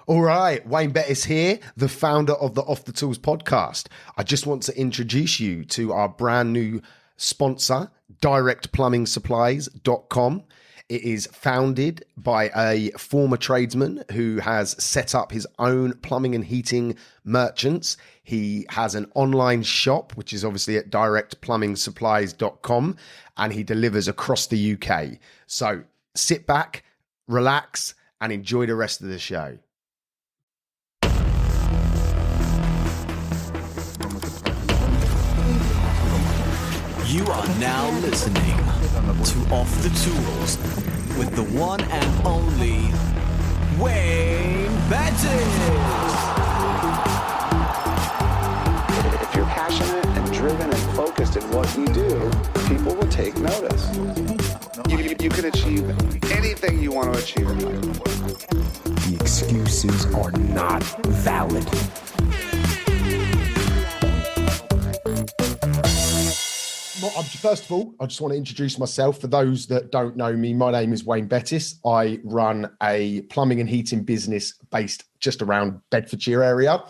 All right, Wayne Bettis here, the founder of the Off the Tools podcast. I just want to introduce you to our brand new sponsor, directplumbing.supplies.com. It is founded by a former tradesman who has set up his own plumbing and heating merchants. He has an online shop, which is obviously at directplumbing.supplies.com, and he delivers across the UK. So sit back, relax, and enjoy the rest of the show. You are now listening to Off the Tools with the one and only Wayne Bettis. If you're passionate and driven and focused in what you do, people will take notice. You can achieve anything you want to achieve in life. The excuses are not valid. First of all, I just want to introduce myself. For those that don't know me, my name is Wayne Bettis. I run a plumbing and heating business based just around Bedfordshire area.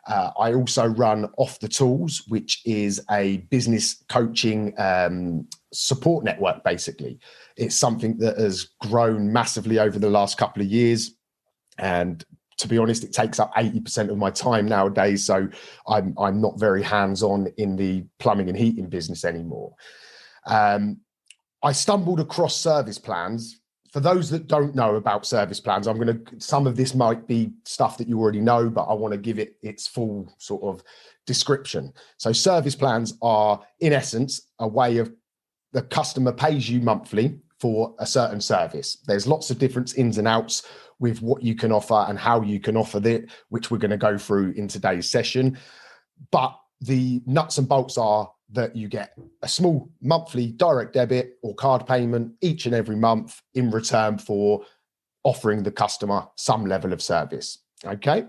I also run Off the Tools, which is a business coaching support network, basically. It's something that has grown massively over the last couple of years. And to be honest, it takes up 80% of my time nowadays. So I'm not very hands-on in the plumbing and heating business anymore. I stumbled across service plans. For those that don't know about service plans, some of this might be stuff that you already know, but I want to give it its full sort of description. So service plans are, in essence, a way of the customer pays you monthly for a certain service. There's lots of different ins and outs with what you can offer and how you can offer it, which we're going to go through in today's session. But the nuts and bolts are that you get a small monthly direct debit or card payment each and every month in return for offering the customer some level of service. Okay.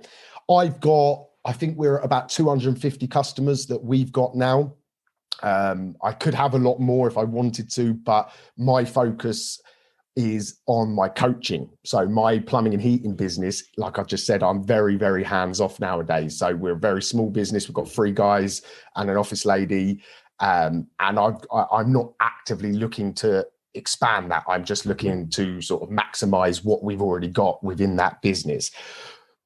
I think we're at about 250 customers that we've got now. I could have a lot more if I wanted to, but my focus is on my coaching. So my plumbing and heating business, like I just said, I'm very, very hands off nowadays. So we're a very small business. We've got 3 guys and an office lady. And I'm not actively looking to expand that. I'm just looking to sort of maximize what we've already got within that business.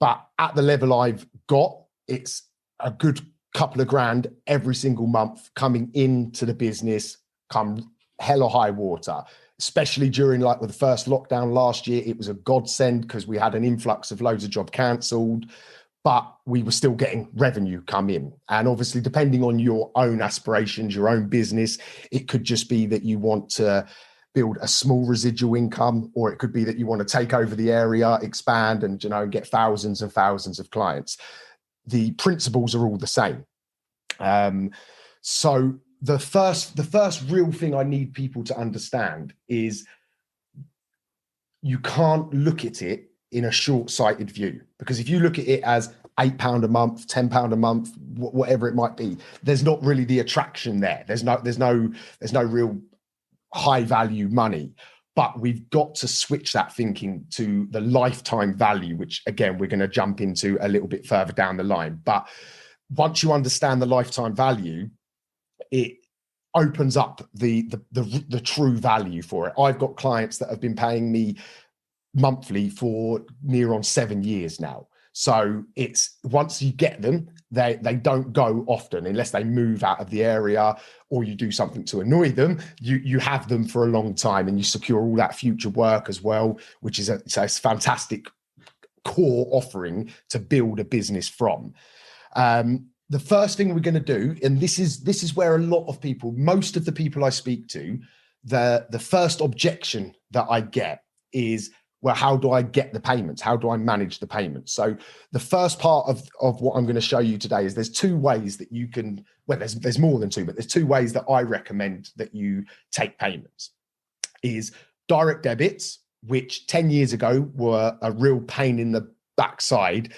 But at the level I've got, it's a good couple of grand every single month coming into the business, come hell or high water. Especially during like with the first lockdown last year, it was a godsend because we had an influx of loads of jobs cancelled, but we were still getting revenue come in. And obviously, depending on your own aspirations, your own business, it could just be that you want to build a small residual income, or it could be that you want to take over the area, expand, and get thousands and thousands of clients. The principles are all the same. So the first real thing I need people to understand is you can't look at it in a short-sighted view, because if you look at it as £8 a month, £10 a month, whatever it might be, there's not really the attraction there. There's no real high value money. But we've got to switch that thinking to the lifetime value, which again we're going to jump into a little bit further down the line. But once you understand the lifetime value, it opens up the true value for it. I've got clients that have been paying me monthly for near on 7 years now. So it's once you get them, they don't go often unless they move out of the area or you do something to annoy them. You have them for a long time and you secure all that future work as well, which is a fantastic core offering to build a business from. The first thing we're going to do, and this is where a lot of people, most of the people I speak to, the first objection that I get is, well, how do I get the payments? How do I manage the payments? So the first part of what I'm going to show you today is there's 2 ways that you can, well, there's more than 2, but there's 2 ways that I recommend that you take payments. Is direct debits, which 10 years ago were a real pain in the backside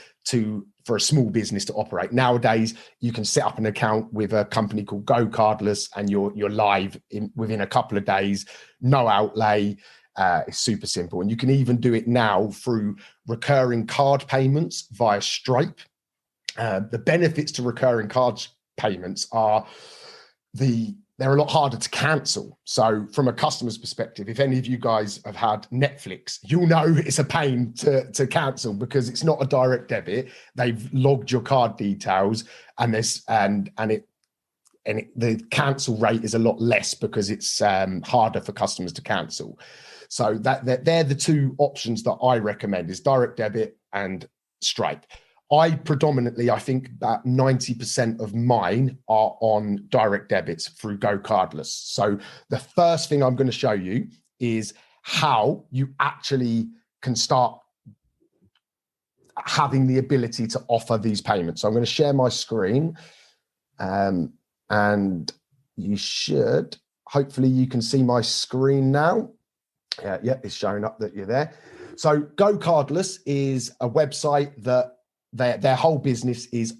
for a small business to operate. Nowadays, you can set up an account with a company called Go Cardless and you're live within a couple of days, no outlay. It's super simple. And you can even do it now through recurring card payments via Stripe. The benefits to recurring card payments are they're a lot harder to cancel. So from a customer's perspective, if any of you guys have had Netflix, you'll know it's a pain to cancel because it's not a direct debit. They've logged your card details, and the cancel rate is a lot less because it's harder for customers to cancel. So they're the two options that I recommend, is direct debit and Stripe. I think about 90% of mine are on direct debits through Go Cardless. So the first thing I'm going to show you is how you actually can start having the ability to offer these payments. So I'm going to share my screen, and hopefully you can see my screen now. Yeah, it's showing up that you're there. So Go Cardless is a website that their whole business is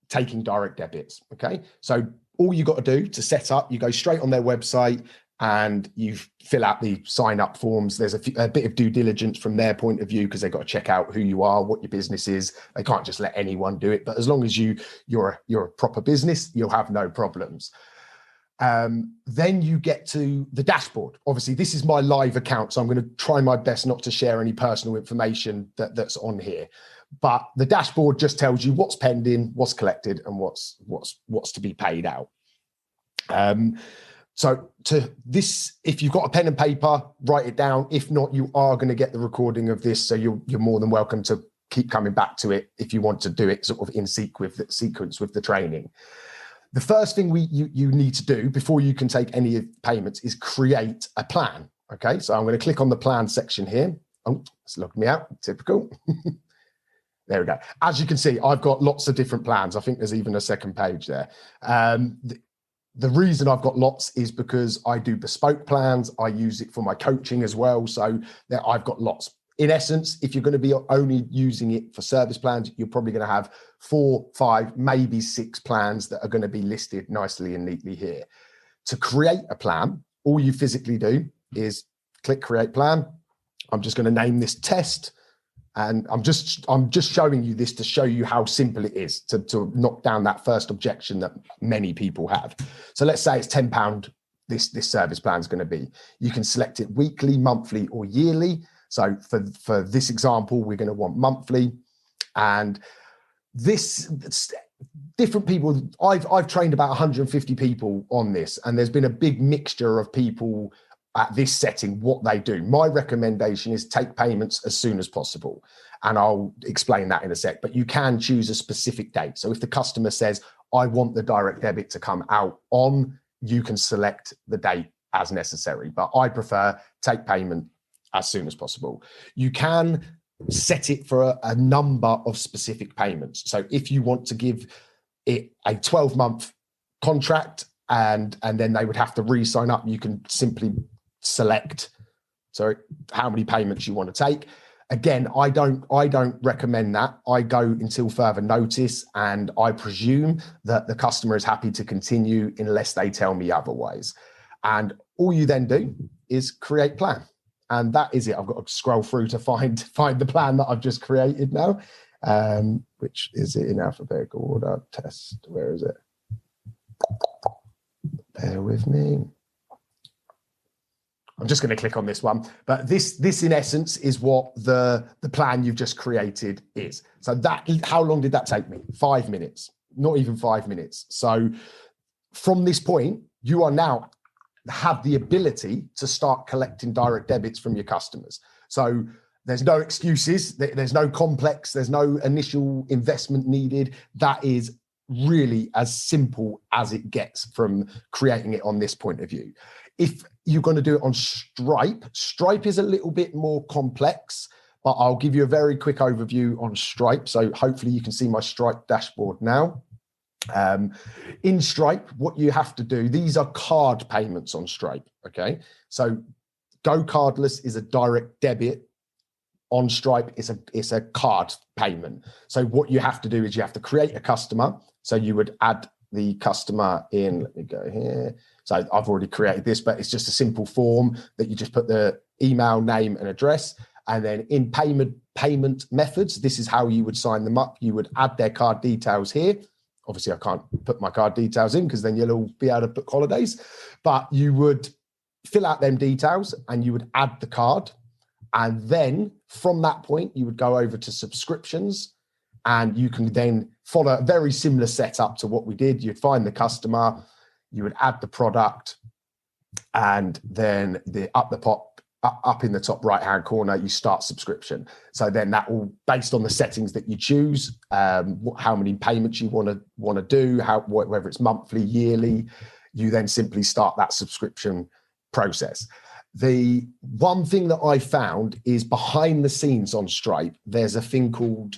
taking direct debits. Okay, so all you got to do to set up, you go straight on their website and you fill out the sign up forms. There's a bit of due diligence from their point of view because they've got to check out who you are, what your business is. They can't just let anyone do it. But as long as you're a proper business, you'll have no problems. Then you get to the dashboard. Obviously, this is my live account, so I'm going to try my best not to share any personal information that's on here. But the dashboard just tells you what's pending, what's collected, and what's to be paid out. So to this, if you've got a pen and paper, write it down. If not, you are going to get the recording of this, so you're more than welcome to keep coming back to it if you want to do it sort of in sequence with the training. The first thing you need to do before you can take any of the payments is create a plan. Okay, so I'm going to click on the plan section here. Oh, it's logged me out. Typical. There we go. As you can see, I've got lots of different plans. I think there's even a second page there. The reason I've got lots is because I do bespoke plans. I use it for my coaching as well. So I've got lots. In essence, if you're going to be only using it for service plans, you're probably going to have 4, 5, maybe 6 plans that are going to be listed nicely and neatly here. To create a plan, all you physically do is click create plan. I'm just going to name this test. And I'm just showing you this to show you how simple it is to knock down that first objection that many people have. So let's say it's £10 this service plan is going to be. You can select it weekly, monthly, or yearly. So for this example, we're going to want monthly. And this different people, I've trained about 150 people on this, and there's been a big mixture of people at this setting, what they do. My recommendation is take payments as soon as possible. And I'll explain that in a sec, but you can choose a specific date. So if the customer says, I want the direct debit to come out on, you can select the date as necessary, but I prefer take payment as soon as possible. You can set it for a number of specific payments. So if you want to give it a 12-month contract and then they would have to re-sign up, you can simply select how many payments you want to take. Again, I don't recommend that. I go until further notice, and I presume that the customer is happy to continue unless they tell me otherwise. And all you then do is create plan, and that is it. I've got to scroll through to find the plan that I've just created now. Which is it in alphabetical order? Test. Where is it? Bear with me. I'm just going to click on this one, but this in essence is what the plan you've just created is. So how long did that take me? 5 minutes, not even 5 minutes. So from this point, you are now have the ability to start collecting direct debits from your customers. So there's no excuses. There's no complex. There's no initial investment needed. That is really as simple as it gets from creating it on this point of view. If you're going to do it on Stripe is a little bit more complex, but I'll give you a very quick overview on Stripe. So hopefully you can see my Stripe dashboard now. In Stripe, what you have to do, these are card payments on Stripe. Okay. So Go Cardless is a direct debit. On Stripe, it's a card payment. So what you have to do is you have to create a customer. So you would add the customer in. Let me go here. So I've already created this, but it's just a simple form that you just put the email, name, and address. And then in payment methods, this is how you would sign them up. You would add their card details here. Obviously, I can't put my card details in because then you'll all be able to book holidays. But you would fill out them details and you would add the card. And then from that point, you would go over to subscriptions, and you can then follow a very similar setup to what we did. You'd find the customer, you would add the product, and then up in the top right-hand corner, you start subscription. So then that will, based on the settings that you choose, how many payments you want to do, whether it's monthly, yearly, you then simply start that subscription process. The one thing that I found is behind the scenes on Stripe, there's a thing called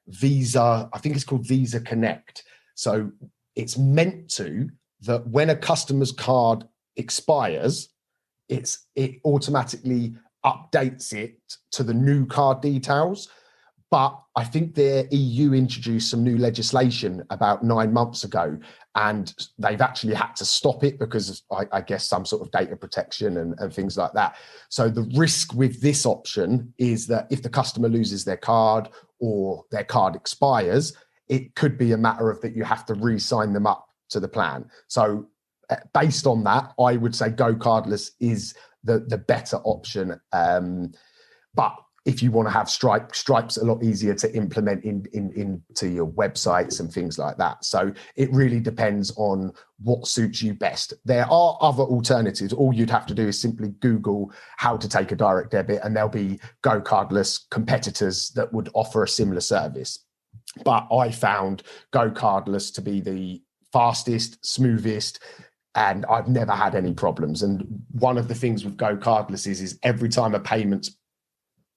Visa. I think it's called Visa Connect. So it's meant to that when a customer's card expires, it automatically updates it to the new card details. But I think the EU introduced some new legislation about 9 months ago, and they've actually had to stop it because I guess some sort of data protection and things like that. So the risk with this option is that if the customer loses their card or their card expires, it could be a matter of that you have to re-sign them up to the plan. So based on that, I would say Go Cardless is the better option. But if you want to have Stripe's a lot easier to implement into your websites and things like that. So it really depends on what suits you best. There are other alternatives. All you'd have to do is simply Google how to take a direct debit, and there'll be Go Cardless competitors that would offer a similar service. But I found Go Cardless to be the fastest, smoothest, and I've never had any problems. And one of the things with Go Cardless is every time a payment's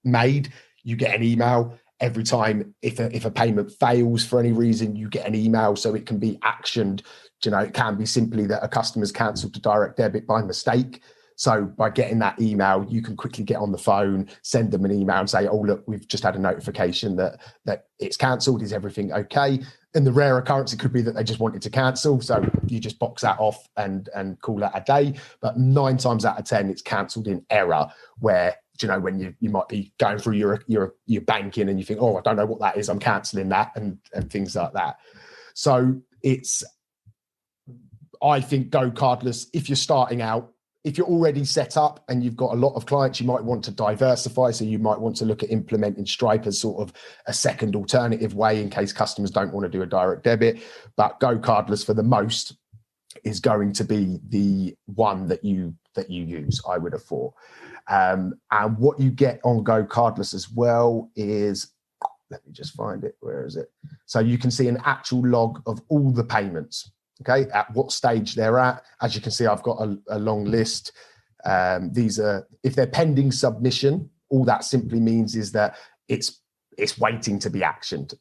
made, you get an email. Every time if a payment fails for any reason, you get an email, so it can be actioned. It can be simply that a customer's cancelled a direct debit by mistake. So by getting that email, you can quickly get on the phone, send them an email and say, oh, look, we've just had a notification that it's cancelled. Is everything okay? And the rare occurrence, it could be that they just wanted to cancel. So you just box that off and call that a day. But 9 times out of 10, it's cancelled in error, where when you might be going through your banking and you think, oh, I don't know what that is, I'm cancelling that, and things like that. So I think Go Cardless, if you're starting out, if you're already set up and you've got a lot of clients, you might want to diversify. So you might want to look at implementing Stripe as sort of a second alternative way in case customers don't want to do a direct debit. But Go Cardless for the most is going to be the one that you use, I would have thought. And what you get on Go Cardless as well is, let me just find it. Where is it? So you can see an actual log of all the payments, okay, at what stage they're at. As you can see, I've got a long list. These are, if they're pending submission, all that simply means is that it's waiting to be actioned.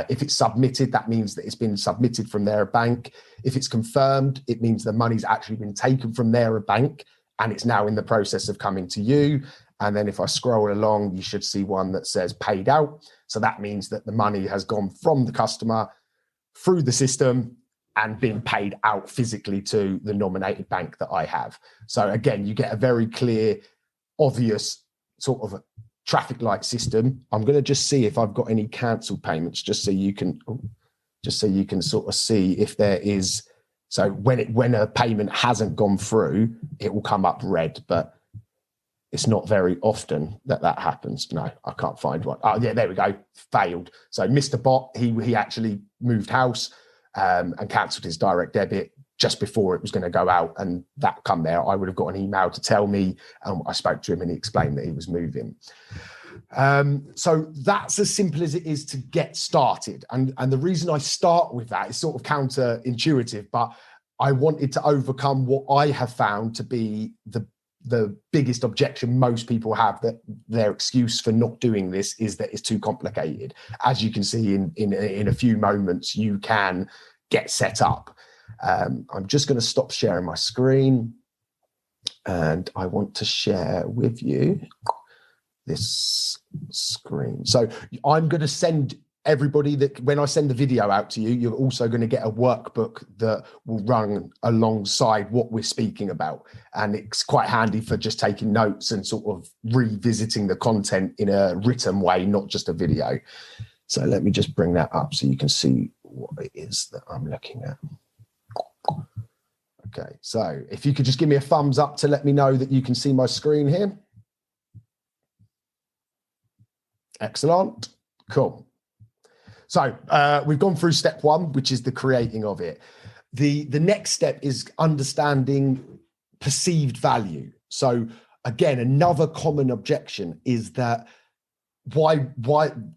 If it's submitted, that means that it's been submitted from their bank. If it's confirmed, it means the money's actually been taken from their bank and it's now in the process of coming to you. And then if I scroll along, you should see one that says paid out. So that means that the money has gone from the customer through the system and been paid out physically to the nominated bank that I have. So again, you get a very clear, obvious sort of a traffic light system. I'm going to just see if I've got any cancelled payments, just so you can sort of see if there is. So when a payment hasn't gone through, it will come up red, but it's not very often that happens. No, I can't find one. Oh yeah, there we go. Failed. So Mr. Bot, he actually moved house and cancelled his direct debit just before it was going to go out, and that come there. I would have got an email to tell me, and I spoke to him and he explained that he was moving. So that's as simple as it is to get started. And the reason I start with that is sort of counterintuitive, but I wanted to overcome what I have found to be the biggest objection most people have, that their excuse for not doing this is that it's too complicated. As you can see in a few moments, you can get set up. I'm just going to stop sharing my screen, and I want to share with you this screen. So I'm going to send everybody that when I send the video out to you, you're also going to get a workbook that will run alongside what we're speaking about. And it's quite handy for just taking notes and sort of revisiting the content in a written way, not just a video. So let me just bring that up so you can see what it is that I'm looking at. Okay, so if you could just give me a thumbs up to let me know that you can see my screen here. Excellent. Cool. So we've gone through step one, which is the creating of it. The next step is understanding perceived value. So again, another common objection is that why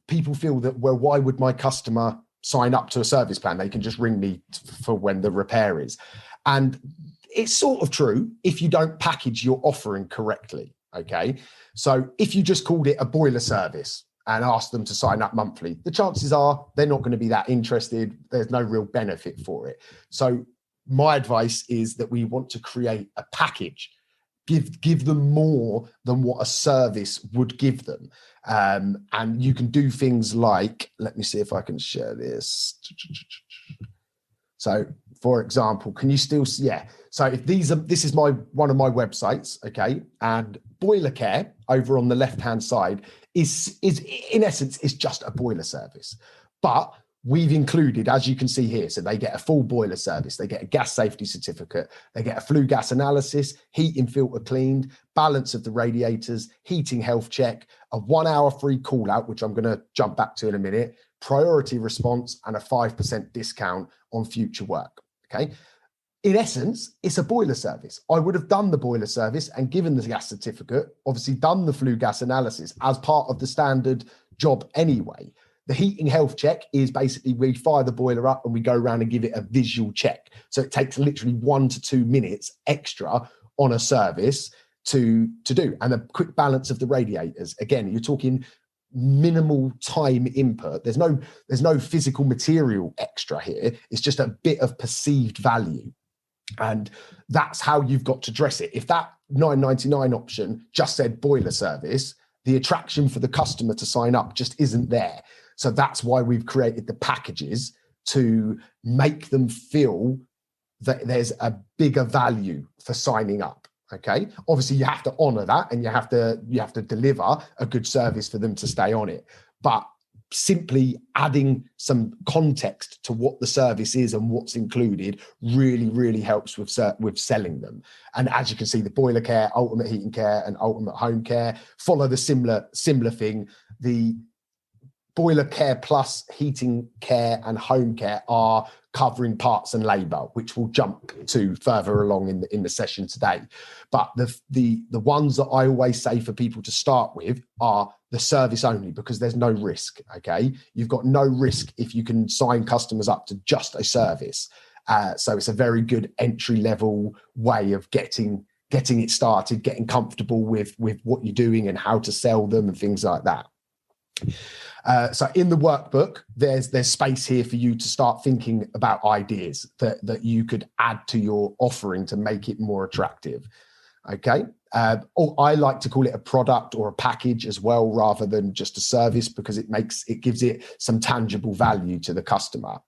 people feel that, well, why would my customer sign up to a service plan? They can just ring me for when the repair is. And it's sort of true if you don't package your offering correctly. Okay. So if you just called it a boiler service and asked them to sign up monthly, the chances are they're not going to be that interested. There's no real benefit for it. So my advice is that we want to create a package, give them more than what a service would give them. And you can do things like, let me see if I can share this. So for example, can you still see? Yeah. So if this is one of my websites, okay, and Boiler Care over on the left-hand side is in essence, is just a boiler service, but we've included, as you can see here, so they get a full boiler service, they get a gas safety certificate, they get a flue gas analysis, heating filter cleaned, balance of the radiators, heating health check, a 1 hour free call out, which I'm going to jump back to in a minute, priority response, and a 5% discount on future work. Okay. In essence, it's a boiler service. I would have done the boiler service and given the gas certificate, obviously done the flue gas analysis as part of the standard job anyway. The heating health check is basically we fire the boiler up and we go around and give it a visual check. So it takes literally 1 to 2 minutes extra on a service to do. And a quick balance of the radiators. Again, you're talking minimal time input. There's no physical material extra here. It's just a bit of perceived value. And that's how you've got to dress it. If that $9.99 option just said boiler service, the attraction for the customer to sign up just isn't there. So that's why we've created the packages to make them feel that there's a bigger value for signing up. Okay. Obviously you have to honor that and you have to deliver a good service for them to stay on it. But simply adding some context to what the service is and what's included really, really helps with selling them. And as you can see, the boiler care, ultimate heating care, and ultimate home care follow the similar thing. The boiler care plus heating care and home care are covering parts and labor, which we'll jump to further along in the session today. But the ones that I always say for people to start with are the service only, because there's no risk. Okay, you've got no risk if you can sign customers up to just a service. So it's a very good entry level way of getting it started, getting comfortable with what you're doing and how to sell them and things like that. So in the workbook, there's space here for you to start thinking about ideas that you could add to your offering to make it more attractive. Okay. Or I like to call it a product or a package as well, rather than just a service, because it gives it some tangible value to the customer.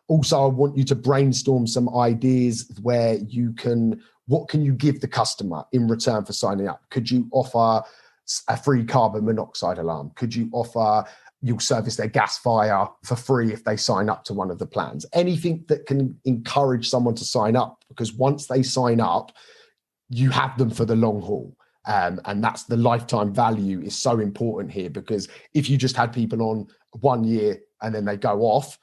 Also, I want you to brainstorm some ideas where what can you give the customer in return for signing up? Could you offer a free carbon monoxide alarm? Could you offer you'll service their gas fire for free if they sign up to one of the plans? Anything that can encourage someone to sign up, because once they sign up, you have them for the long haul. And that's the lifetime value is so important here, because if you just had people on 1 year and then they go off,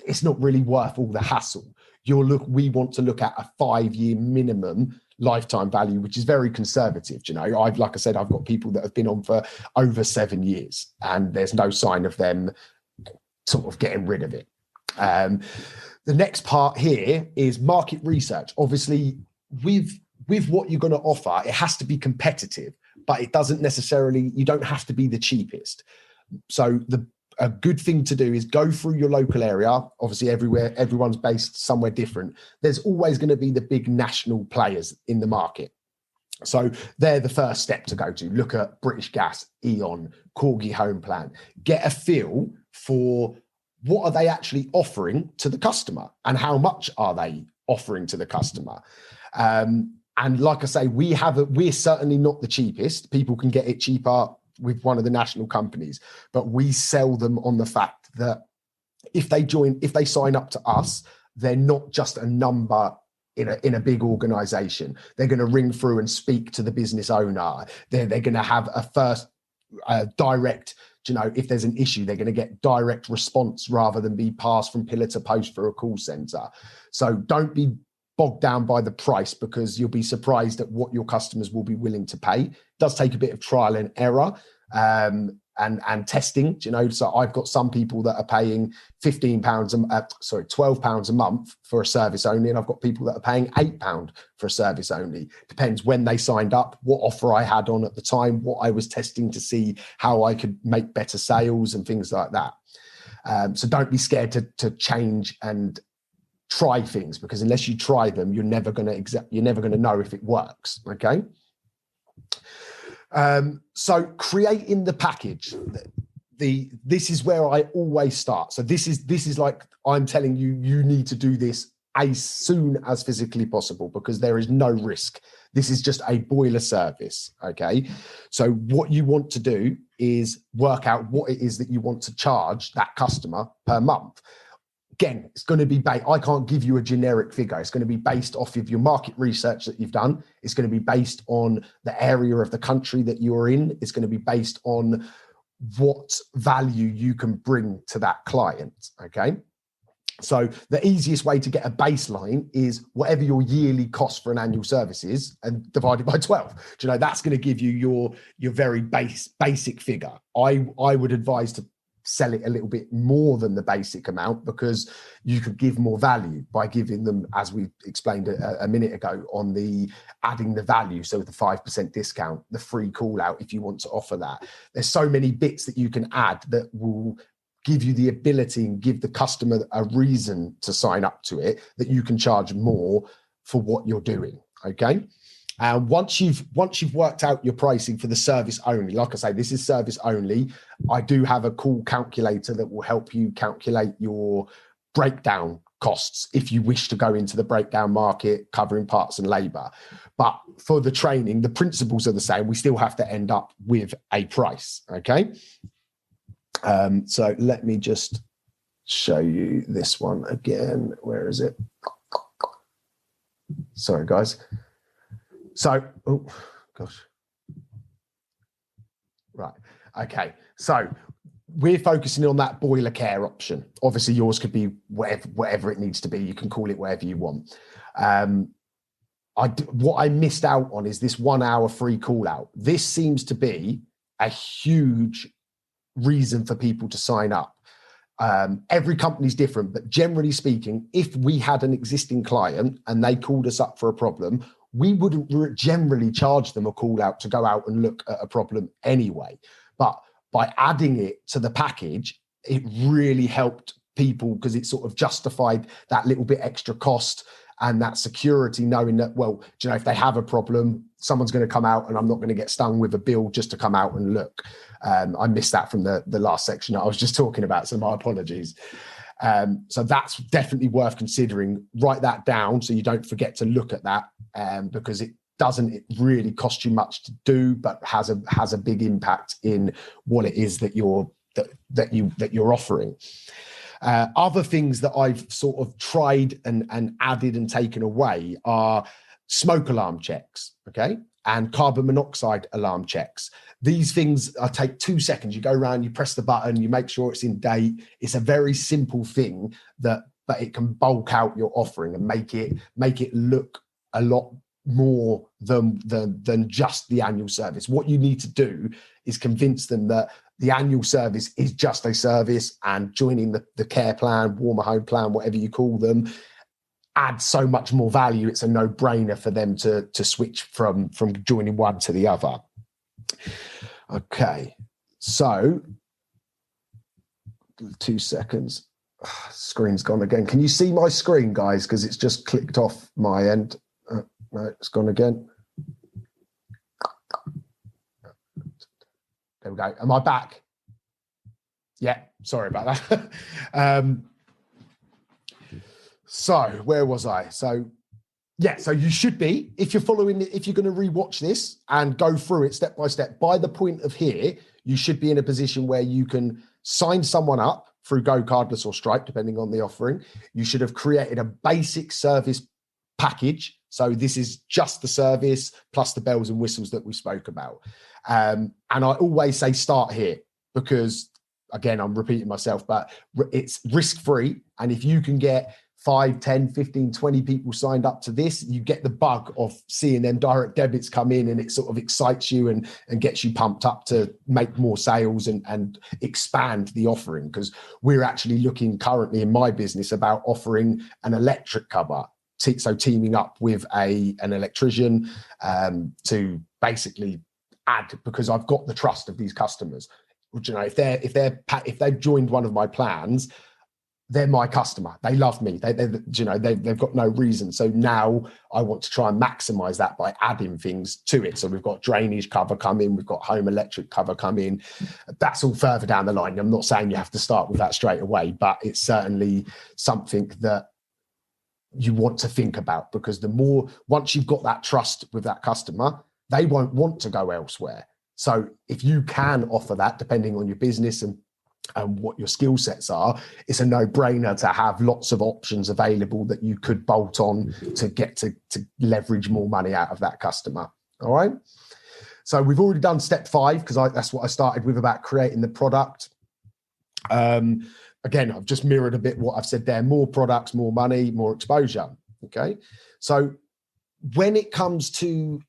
it's not really worth all the hassle. We want to look at a 5-year minimum lifetime value, which is very conservative. You know, like I said, I've got people that have been on for over 7 years and there's no sign of them sort of getting rid of it. The next part here is market research. Obviously, with what you're going to offer, it has to be competitive, but it doesn't necessarily, you don't have to be the cheapest. So a good thing to do is go through your local area. Obviously, everyone's based somewhere different. There's always going to be the big national players in the market. So they're the first step to go to. Look at British Gas, E.ON, Corgi Home Plan. Get a feel for what are they actually offering to the customer and how much are they offering to the customer. And like I say, we're certainly not the cheapest. People can get it cheaper with one of the national companies, but we sell them on the fact that if they sign up to us, they're not just a number in a big organization. They're going to ring through and speak to the business owner. They're going to have a first direct, if there's an issue, they're going to get direct response rather than be passed from pillar to post for a call center. So don't be bogged down by the price, because you'll be surprised at what your customers will be willing to pay. It does take a bit of trial and error and testing, so I've got some people that are paying £12 a month for a service only, and I've got people that are paying £8 for a service only. Depends when they signed up, what offer I had on at the time, what I was testing to see how I could make better sales and things like that. So don't be scared to change and try things, because unless you try them, you're never going to know if it works. Okay. So creating the package, this is where I always start. So this is like, I'm telling you, you need to do this as soon as physically possible, because there is no risk. This is just a boiler service. Okay. So what you want to do is work out what it is that you want to charge that customer per month. Again, it's going to be I can't give you a generic figure. It's going to be based off of your market research that you've done. It's going to be based on the area of the country that you're in. It's going to be based on what value you can bring to that client. Okay. So the easiest way to get a baseline is whatever your yearly cost for an annual service is, and divided by 12. That's going to give you your very basic figure. I would advise to sell it a little bit more than the basic amount, because you could give more value by giving them, as we explained a minute ago, on the adding the value. So the 5% discount, the free call out, if you want to offer that. There's so many bits that you can add that will give you the ability and give the customer a reason to sign up to it, that you can charge more for what you're doing. Okay. And once you've worked out your pricing for the service only, like I say, this is service only. I do have a cool calculator that will help you calculate your breakdown costs if you wish to go into the breakdown market, covering parts and labor. But for the training, the principles are the same. We still have to end up with a price. Okay. So let me just show you this one again. Where is it? Sorry, guys. So, oh gosh. Right. Okay. So we're focusing on that boiler care option. Obviously, yours could be whatever it needs to be. You can call it whatever you want. What I missed out on is this 1 hour free call out. This seems to be a huge reason for people to sign up. Every company's different, but generally speaking, if we had an existing client and they called us up for a problem, we wouldn't generally charge them a call out to go out and look at a problem anyway. But by adding it to the package, it really helped people, because it sort of justified that little bit extra cost and that security, knowing that, well, if they have a problem, someone's going to come out and I'm not going to get stung with a bill just to come out and look. I missed that from the last section that I was just talking about, so my apologies. So that's definitely worth considering. Write that down so you don't forget to look at that, because it doesn't really cost you much to do, but has a big impact in what it is that you're offering. Other things that I've sort of tried and added and taken away are smoke alarm checks, okay, and carbon monoxide alarm checks. These things take 2 seconds. You go around, you press the button, you make sure it's in date. It's a very simple thing but it can bulk out your offering and make it look a lot more than just the annual service. What you need to do is convince them that the annual service is just a service, and joining the care plan, warmer home plan, whatever you call them, adds so much more value. It's a no-brainer for them to switch from joining one to the other. Okay, so 2 seconds. Screen's gone again. Can you see my screen, guys? Because it's just clicked off my end. No, it's gone again. There we go. Am I back? Yeah, sorry about that. So where was I? So yeah, so you should be, if you're following, if you're going to rewatch this and go through it step by step, by the point of here, you should be in a position where you can sign someone up through Go Cardless or Stripe, depending on the offering. You should have created a basic service package. So this is just the service plus the bells and whistles that we spoke about. And I always say start here because, again, I'm repeating myself, but it's risk-free. And if you can get 5, 10, 15, 20 people signed up to this, you get the bug of seeing them direct debits come in, and it sort of excites you and gets you pumped up to make more sales and expand the offering. Because we're actually looking currently in my business about offering an electric cover. So teaming up with an electrician to basically add, because I've got the trust of these customers. You know, if they've joined one of my plans, they're my customer. They love me. They've got no reason. So now I want to try and maximize that by adding things to it. So we've got drainage cover come in. We've got home electric cover come in. That's all further down the line. I'm not saying you have to start with that straight away, but it's certainly something that you want to think about, because once you've got that trust with that customer, they won't want to go elsewhere. So if you can offer that, depending on your business and what your skill sets are, it's a no-brainer to have lots of options available that you could bolt on to get to leverage more money out of that customer. All right. So we've already done step 5, because that's what I started with about creating the product. Again, I've just mirrored a bit what I've said there: more products, more money, more exposure. Okay. So when it comes to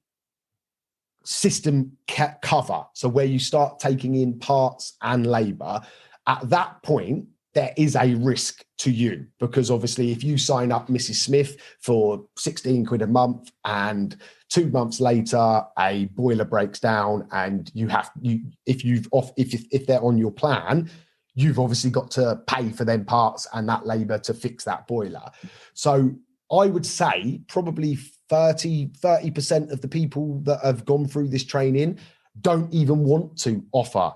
system cover, so where you start taking in parts and labor, at that point there is a risk to you, because obviously if you sign up Mrs. Smith for 16 quid a month and 2 months later a boiler breaks down and if they're on your plan, you've obviously got to pay for them parts and that labor to fix that boiler. So I would say probably 30% of the people that have gone through this training don't even want to offer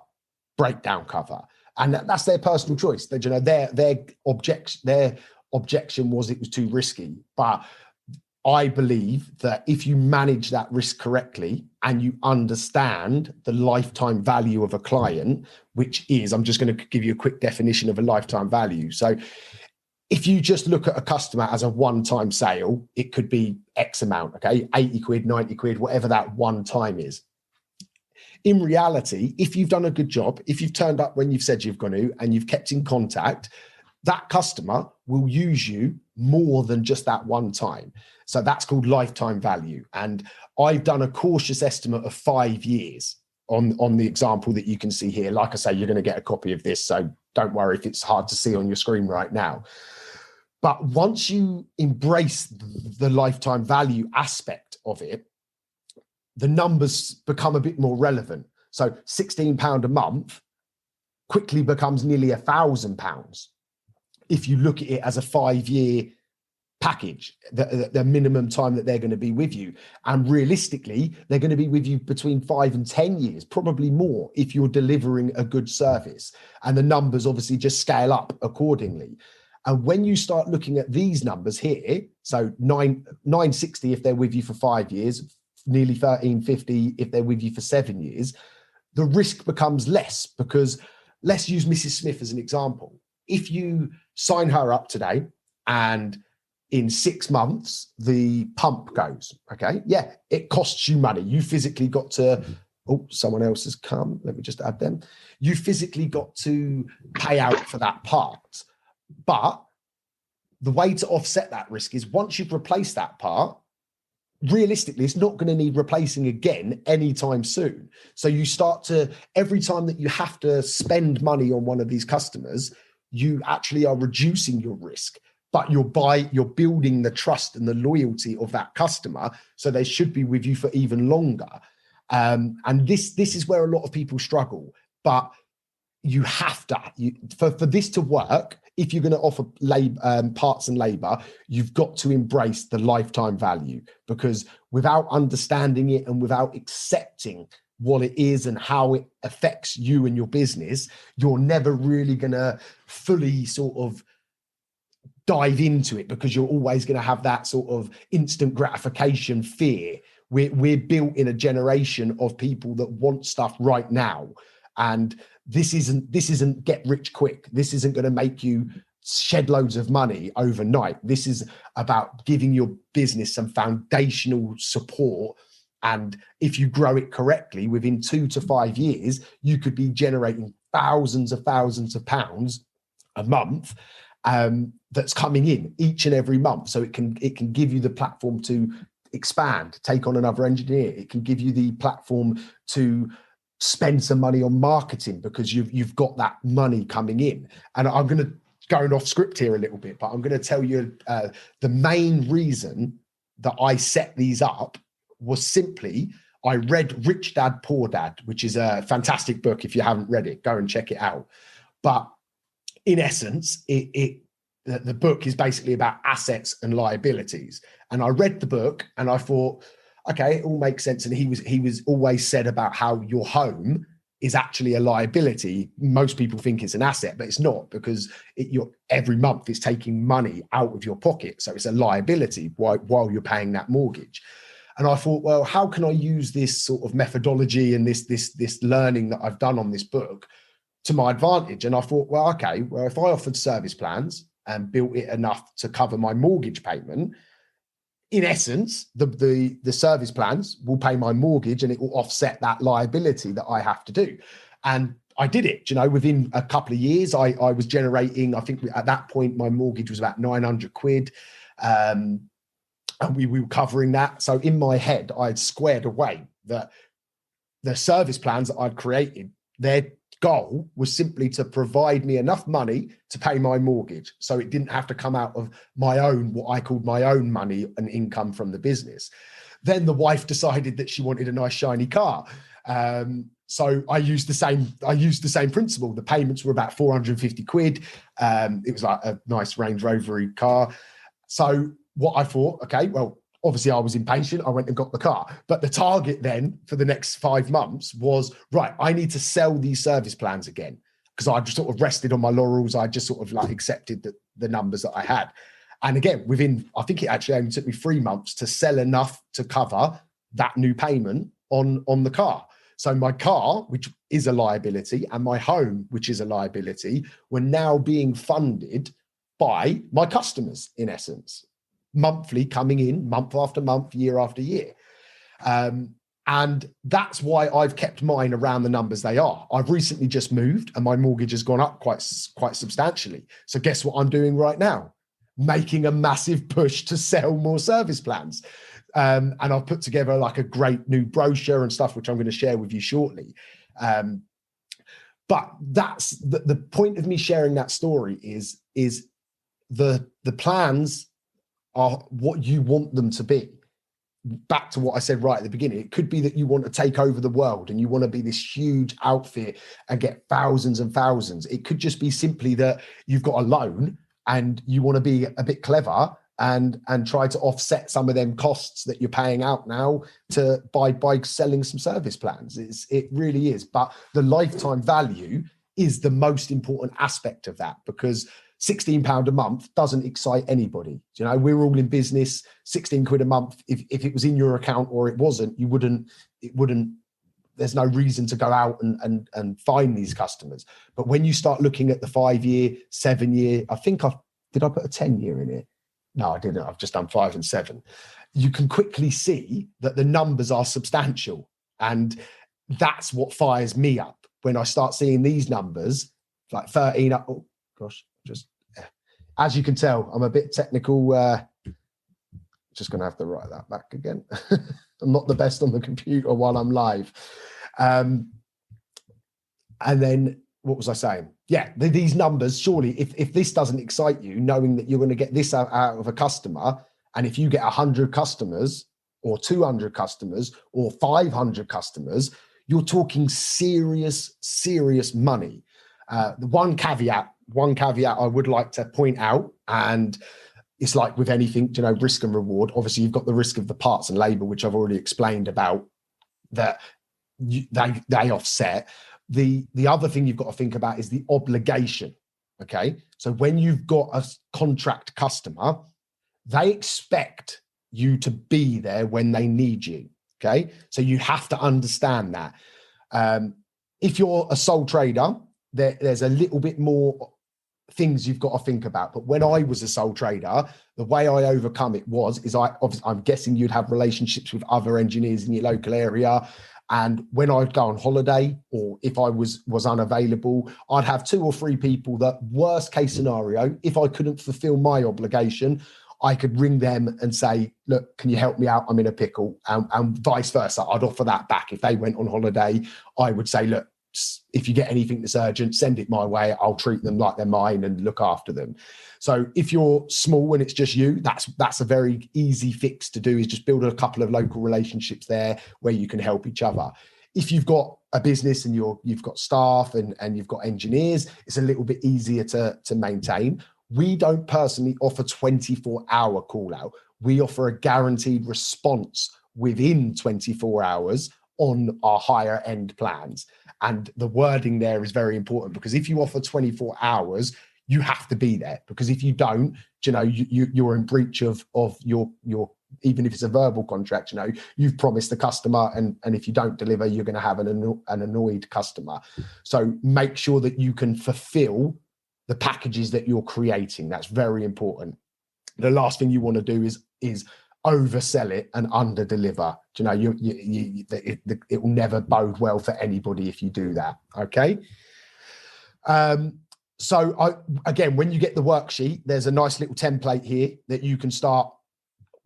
breakdown cover. And that's their personal choice. Their objection was it was too risky. But I believe that if you manage that risk correctly and you understand the lifetime value of a client, which is, I'm just going to give you a quick definition of a lifetime value. So if you just look at a customer as a one-time sale, it could be X amount, okay? 80 quid, 90 quid, whatever that one time is. In reality, if you've done a good job, if you've turned up when you've said you've gone to and you've kept in contact, that customer will use you more than just that one time. So that's called lifetime value. And I've done a cautious estimate of 5 years on the example that you can see here. Like I say, you're going to get a copy of this, so don't worry if it's hard to see on your screen right now. But once you embrace the lifetime value aspect of it, the numbers become a bit more relevant. So £16 a month quickly becomes nearly £1,000 if you look at it as a 5-year package, the minimum time that they're going to be with you. And realistically, they're going to be with you between 5 and 10 years, probably more, if you're delivering a good service. And the numbers obviously just scale up accordingly. And when you start looking at these numbers here, so 960 if they're with you for 5 years, nearly 1350 if they're with you for 7 years, the risk becomes less, because let's use Mrs. Smith as an example. If you sign her up today and in 6 months the pump goes, okay, yeah, it costs you money. You physically got to, someone else has come, let me just add them. You physically got to pay out for that part. But the way to offset that risk is once you've replaced that part, realistically, it's not going to need replacing again anytime soon. So you start to, every time that you have to spend money on one of these customers, you actually are reducing your risk, but you're building the trust and the loyalty of that customer. So they should be with you for even longer. And this is where a lot of people struggle, but you have to, for this to work, if you're going to offer parts and labor, you've got to embrace the lifetime value, because without understanding it and without accepting what it is and how it affects you and your business, you're never really going to fully sort of dive into it, because you're always going to have that sort of instant gratification fear. We're built in a generation of people that want stuff right now. And this isn't get rich quick. This isn't going to make you shed loads of money overnight. This is about giving your business some foundational support. And if you grow it correctly, within 2 to 5 years, you could be generating thousands of pounds a month that's coming in each and every month. So it can give you the platform to expand, take on another engineer. It can give you the platform to spend some money on marketing, because you've got that money coming in. And I'm going to going off script here a little bit, but I'm going to tell you the main reason that I set these up was simply I read Rich Dad Poor Dad, which is a fantastic book. If you haven't read it, go and check it out. But in essence, the book is basically about assets and liabilities. And I read the book and I thought, okay, it all makes sense. And he was always said about how your home is actually a liability. Most people think it's an asset, but it's not, because every month it's taking money out of your pocket. So it's a liability while you're paying that mortgage. And I thought, well, how can I use this sort of methodology and this learning that I've done on this book to my advantage? And I thought, well, okay, well, if I offered service plans and built it enough to cover my mortgage payment, in essence, the service plans will pay my mortgage and it will offset that liability that I have to do. And I did it, within a couple of years, I was generating, I think at that point, my mortgage was about 900 quid. And we were covering that. So in my head, I'd squared away that the service plans that I'd created, their goal was simply to provide me enough money to pay my mortgage. So it didn't have to come out of my own, what I called my own money and income from the business. Then the wife decided that she wanted a nice shiny car. So I used the same principle. The payments were about 450 quid. It was like a nice Range Rover car. So what I thought, okay, well, obviously I was impatient. I went and got the car. But the target then for the next 5 months was, right, I need to sell these service plans again, because I just sort of rested on my laurels. I just sort of like accepted the numbers that I had. And again, I think it actually only took me 3 months to sell enough to cover that new payment on the car. So my car, which is a liability, and my home, which is a liability, were now being funded by my customers, in essence, monthly, coming in month after month, year after year. And that's why I've kept mine around the numbers they are. I've recently just moved and my mortgage has gone up quite substantially. So guess what I'm doing right now? Making a massive push to sell more service plans. And I've put together like a great new brochure and stuff, which I'm going to share with you shortly. But that's the point of me sharing that story is the plans are what you want them to be. Back to what I said right at the beginning, it could be that you want to take over the world and you want to be this huge outfit and get thousands and thousands. It could just be simply that you've got a loan and you want to be a bit clever and try to offset some of them costs that you're paying out now to by selling some service plans. It really is. But the lifetime value is the most important aspect of that, because £16 a month doesn't excite anybody. We're all in business. 16 quid a month. If it was in your account or it wasn't, there's no reason to go out and find these customers. But when you start looking at the 5-year, 7-year, did I put a 10-year in it? No, I didn't. I've just done 5 and 7. You can quickly see that the numbers are substantial. And that's what fires me up when I start seeing these numbers, like 13 up. Oh gosh. Just as you can tell, I'm a bit technical. Just going to have to write that back again. I'm not the best on the computer while I'm live. And then what was I saying? Yeah, these numbers, surely, if this doesn't excite you, knowing that you're going to get this out of a customer, and if you get 100 customers or 200 customers or 500 customers, you're talking serious money. The one caveat I would like to point out, and it's like with anything, risk and reward. Obviously, you've got the risk of the parts and labor, which I've already explained about, that they offset. The other thing you've got to think about is the obligation. Okay, so when you've got a contract customer, they expect you to be there when they need you. Okay, so you have to understand that. If you're a sole trader, there's a little bit more things you've got to think about. But when I was a sole trader, the way I overcome it I'm guessing you'd have relationships with other engineers in your local area. And when I'd go on holiday, or if I was unavailable, I'd have 2 or 3 people that, worst case scenario, if I couldn't fulfill my obligation, I could ring them and say, look, can you help me out? I'm in a pickle, and vice versa. I'd offer that back. If they went on holiday, I would say, look, if you get anything that's urgent, send it my way. I'll treat them like they're mine and look after them. So if you're small and it's just you, that's a very easy fix to do, is just build a couple of local relationships there where you can help each other. If you've got a business and you've got staff and you've got engineers, it's a little bit easier to maintain. We don't personally offer 24-hour call out. We offer a guaranteed response within 24 hours on our higher end plans. And the wording there is very important, because if you offer 24 hours, you have to be there, because if you don't, you're in breach of your, even if it's a verbal contract, you've promised the customer, and if you don't deliver, you're going to have an annoyed customer. So make sure that you can fulfill the packages that you're creating. That's very important. The last thing you want to do is oversell it and under deliver. It will never bode well for anybody if you do that. Okay. So again, when you get the worksheet, there's a nice little template here that you can start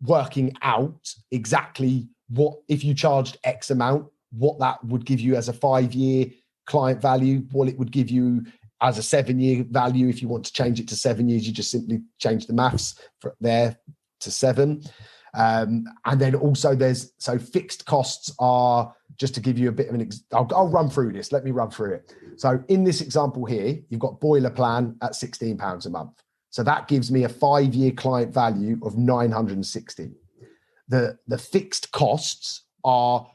working out exactly what, if you charged X amount, what that would give you as a 5-year client value, what it would give you as a 7-year value. If you want to change it to 7 years, you just simply change the maths there to 7. And then also so fixed costs are, just to give you a bit of I'll run through this. Let me run through it. So in this example here, you've got boiler plan at £16 a month. So that gives me a 5-year client value of 960. The fixed costs are,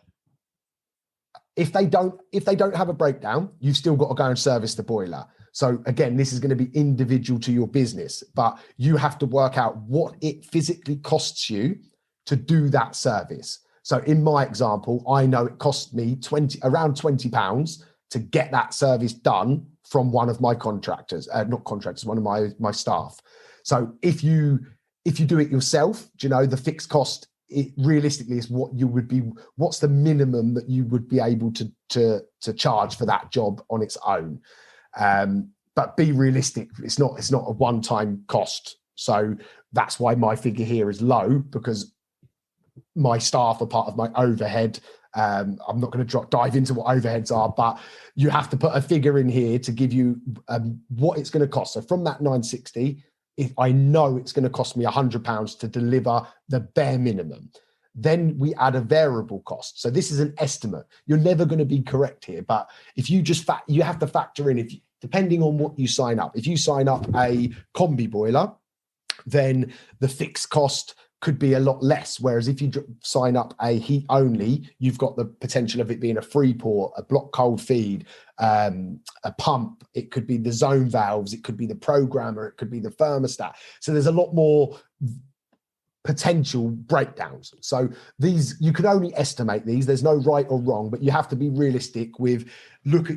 if they don't have a breakdown, you've still got to go and service the boiler. So again, this is going to be individual to your business, but you have to work out what it physically costs you to do that service. So in my example, I know it cost me around £20 to get that service done from one of my contractors, one of my staff. So if you do it yourself, the fixed cost, it realistically is what's the minimum that you would be able to charge for that job on its own. But be realistic. It's not a one-time cost. So that's why my figure here is low, because my staff are part of my overhead. I'm not going to dive into what overheads are, but you have to put a figure in here to give you what it's going to cost. So from that 960, if I know it's going to cost me £100 to deliver the bare minimum, then we add a variable cost. So this is an estimate. You're never going to be correct here, but if you just you have to factor in, depending on what you sign up. If you sign up a combi boiler, then the fixed cost could be a lot less. Whereas if you sign up a heat only, you've got the potential of it being a free pour, a block cold feed, a pump. It could be the zone valves. It could be the programmer. It could be the thermostat. So there's a lot more potential breakdowns. So you can only estimate these. There's no right or wrong, but you have to be realistic with look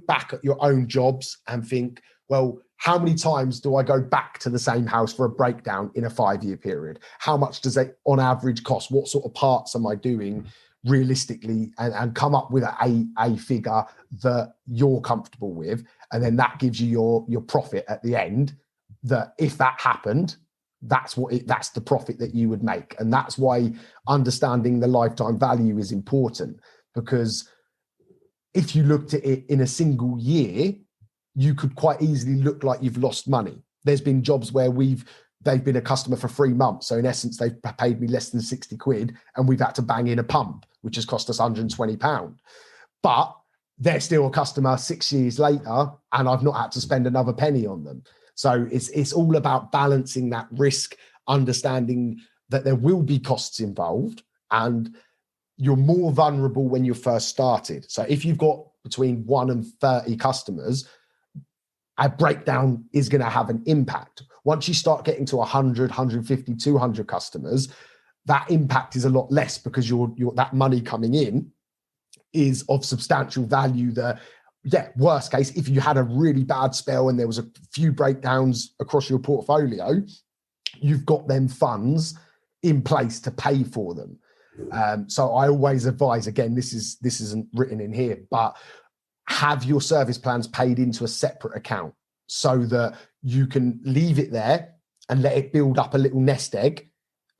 back at your own jobs and think, well, how many times do I go back to the same house for a breakdown in a 5-year period? How much does it on average cost? What sort of parts am I doing realistically, and come up with a figure that you're comfortable with. And then that gives you your profit at the end, that if that happened, that's the profit that you would make. And that's why understanding the lifetime value is important, because if you looked at it in a single year, you could quite easily look like you've lost money. There's been jobs where they've been a customer for 3 months. So in essence, they've paid me less than 60 quid and we've had to bang in a pump, which has cost us £120. But they're still a customer 6 years later and I've not had to spend another penny on them. So it's all about balancing that risk, understanding that there will be costs involved, and you're more vulnerable when you're first started. So if you've got between 1 and 30 customers, a breakdown is going to have an impact. Once you start getting to 100, 150, 200 customers, that impact is a lot less because that money coming in is of substantial value. Worst case, if you had a really bad spell and there was a few breakdowns across your portfolio, you've got them funds in place to pay for them. So I always advise, again, this isn't written in here, but have your service plans paid into a separate account so that you can leave it there and let it build up a little nest egg,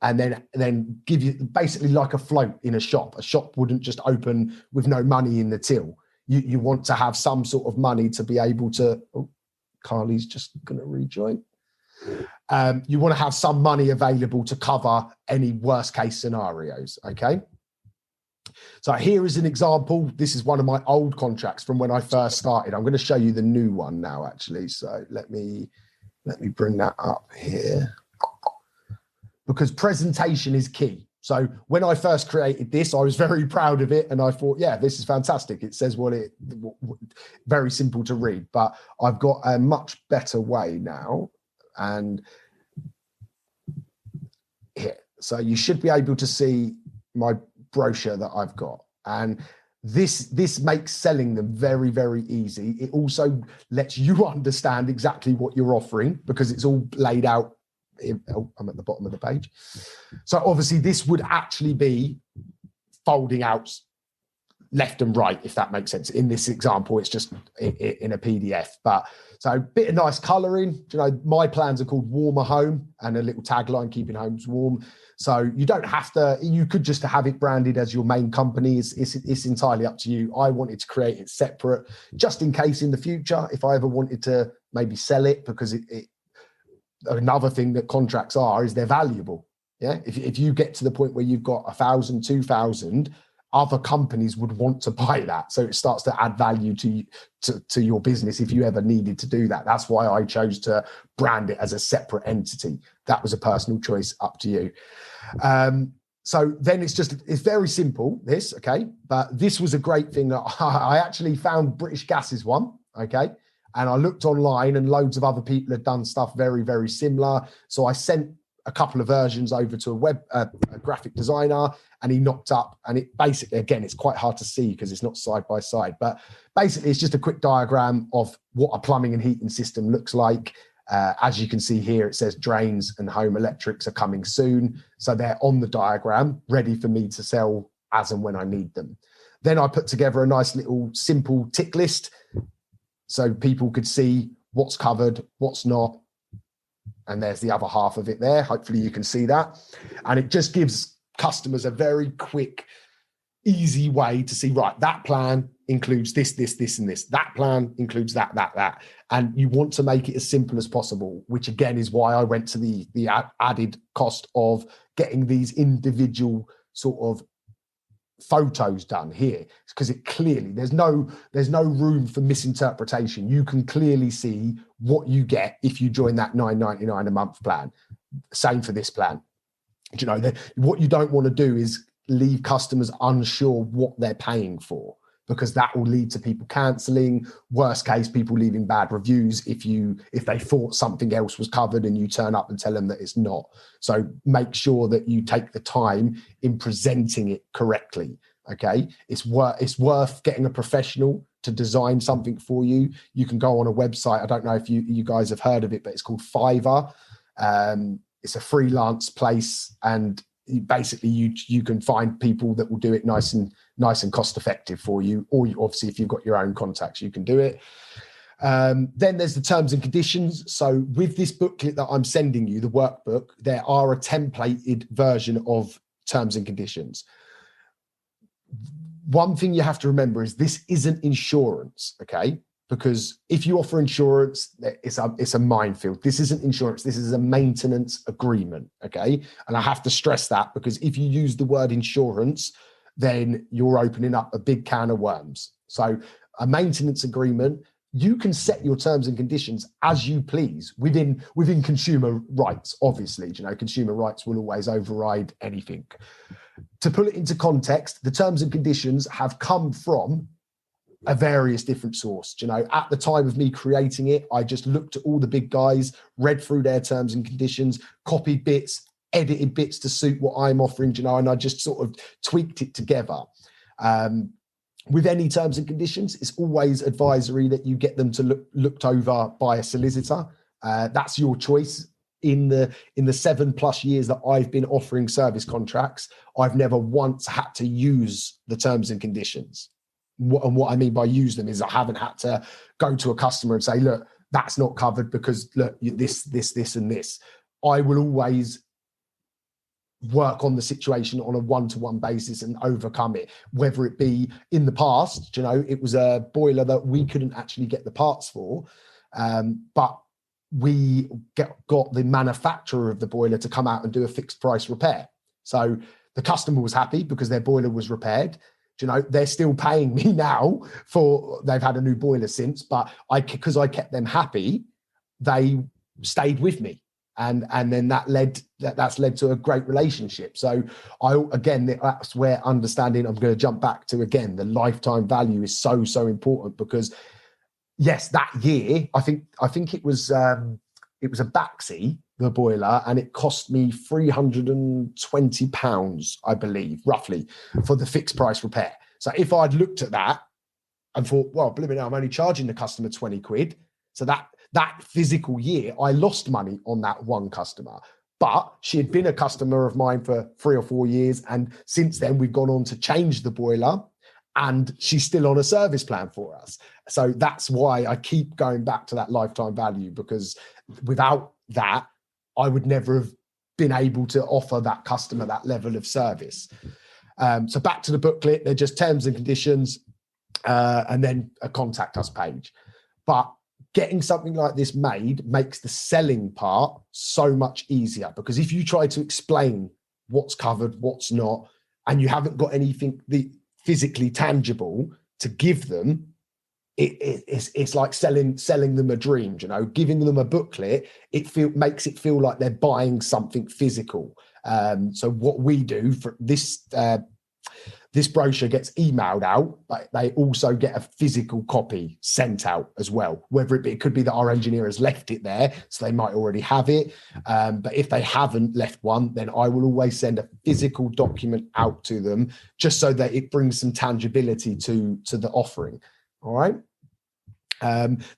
and then give you basically like a float in a shop. A shop wouldn't just open with no money in the till. You want to have some sort of money to be able to. Oh, Carly's just going to rejoin. You want to have some money available to cover any worst case scenarios. Okay. So here is an example. This is one of my old contracts from when I first started. I'm going to show you the new one now, actually. So let me bring that up here, because presentation is key. So when I first created this, I was very proud of it. And I thought, yeah, this is fantastic. It says very simple to read, but I've got a much better way now. And here, so you should be able to see my brochure that I've got. And this makes selling them very, very easy. It also lets you understand exactly what you're offering because it's all laid out. I'm at the bottom of the page. So obviously this would actually be folding out left and right, if that makes sense. In this example, it's just in a PDF. But so a bit of nice colouring. You know, my plans are called Warmer Home, and a little tagline, keeping homes warm. So you don't have to, you could just have it branded as your main company. It's entirely up to you. I wanted to create it separate, just in case in the future, if I ever wanted to maybe sell it, because another thing that contracts is they're valuable. Yeah. If you get to the point where you've got 1,000, 2,000, other companies would want to buy that. So it starts to add value to your business if you ever needed to do that. That's why I chose to brand it as a separate entity. That was a personal choice, up to you. So then it's very simple, this, okay? But this was a great thing that I actually found British Gas's one, okay? And I looked online and loads of other people had done stuff very, very similar. So I sent a couple of versions over to a graphic designer, and he knocked up, and it basically, again, it's quite hard to see because it's not side by side, but basically it's just a quick diagram of what a plumbing and heating system looks like. As you can see here, it says drains and home electrics are coming soon. So they're on the diagram, ready for me to sell as and when I need them. Then I put together a nice little simple tick list so people could see what's covered, what's not. And there's the other half of it there. Hopefully you can see that. And it just gives customers a very quick, easy way to see, right, that plan includes this, this, this, and this. That plan includes that, that, that. And you want to make it as simple as possible, which again is why I went to the added cost of getting these individual sort of photos done here, because it clearly there's no room for misinterpretation. You can clearly see what you get if you join that $9.99 a month plan. Same for this plan. You know, what you don't want to do is leave customers unsure what they're paying for, because that will lead to people cancelling. Worst case, people leaving bad reviews if they thought something else was covered and you turn up and tell them that it's not. So make sure that you take the time in presenting it correctly. Okay, it's worth getting a professional to design something for you. You can go on a website. I don't know if you guys have heard of it, but it's called Fiverr. It's a freelance place, and basically you can find people that will do it nice and cost effective for you. Or obviously, if you've got your own contacts, you can do it. Then there's the terms and conditions. So with this booklet that I'm sending you, the workbook, there are a templated version of terms and conditions. One thing you have to remember is this isn't insurance, okay? Because if you offer insurance, it's a minefield. This isn't insurance. This is a maintenance agreement, okay? And I have to stress that, because if you use the word insurance, then you're opening up a big can of worms. So a maintenance agreement, you can set your terms and conditions as you please within consumer rights. Obviously, consumer rights will always override anything. To put it into context, the terms and conditions have come from a various different source. At the time of me creating it, I just looked at all the big guys, read through their terms and conditions, copied bits, edited bits to suit what I'm offering, and I just sort of tweaked it together. With any terms and conditions, it's always advisory that you get them to looked over by a solicitor. That's your choice. In the 7+ years that I've been offering service contracts, I've never once had to use the terms and conditions. What I mean by use them is I haven't had to go to a customer and say, look, that's not covered because look, this, and this. I will always work on the situation on a one-to-one basis and overcome it, whether it be in the past, it was a boiler that we couldn't actually get the parts for, but we got the manufacturer of the boiler to come out and do a fixed price repair. So the customer was happy because their boiler was repaired. They're still paying me now they've had a new boiler since, but because I kept them happy, they stayed with me. And then that's led to a great relationship. So that's where understanding, I'm going to jump back to again, the lifetime value is so important, because yes, that year, I think it was a Baxi, the boiler, and it cost me £320, I believe, roughly, for the fixed price repair. So if I'd looked at that and thought, well, blimey, I'm only charging the customer 20 quid. So that physical year, I lost money on that one customer. But she had been a customer of mine for 3 or 4 years. And since then, we've gone on to change the boiler, and she's still on a service plan for us. So that's why I keep going back to that lifetime value, because without that, I would never have been able to offer that customer that level of service. So back to the booklet, they're just terms and conditions, and then a contact us page. But getting something like this made makes the selling part so much easier, because if you try to explain what's covered, what's not, and you haven't got anything physically tangible to give them, it's like selling them a dream. Giving them a booklet, makes it feel like they're buying something physical. So what we do for this brochure gets emailed out, but they also get a physical copy sent out as well. Whether it could be that our engineer has left it there, so they might already have it. But if they haven't left one, then I will always send a physical document out to them, just so that it brings some tangibility to the offering. All right.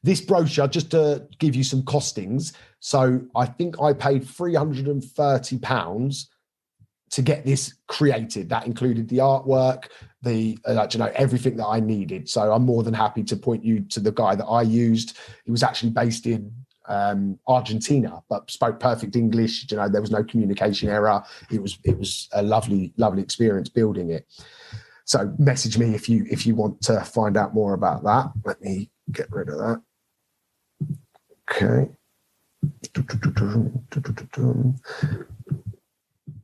This brochure, just to give you some costings. So I think I paid £330 to get this created. That included the artwork, everything that I needed. So I'm more than happy to point you to the guy that I used. He was actually based in Argentina, but spoke perfect English. There was no communication error. It was a lovely experience building it. So message me if you want to find out more about that. Let me get rid of that. Okay.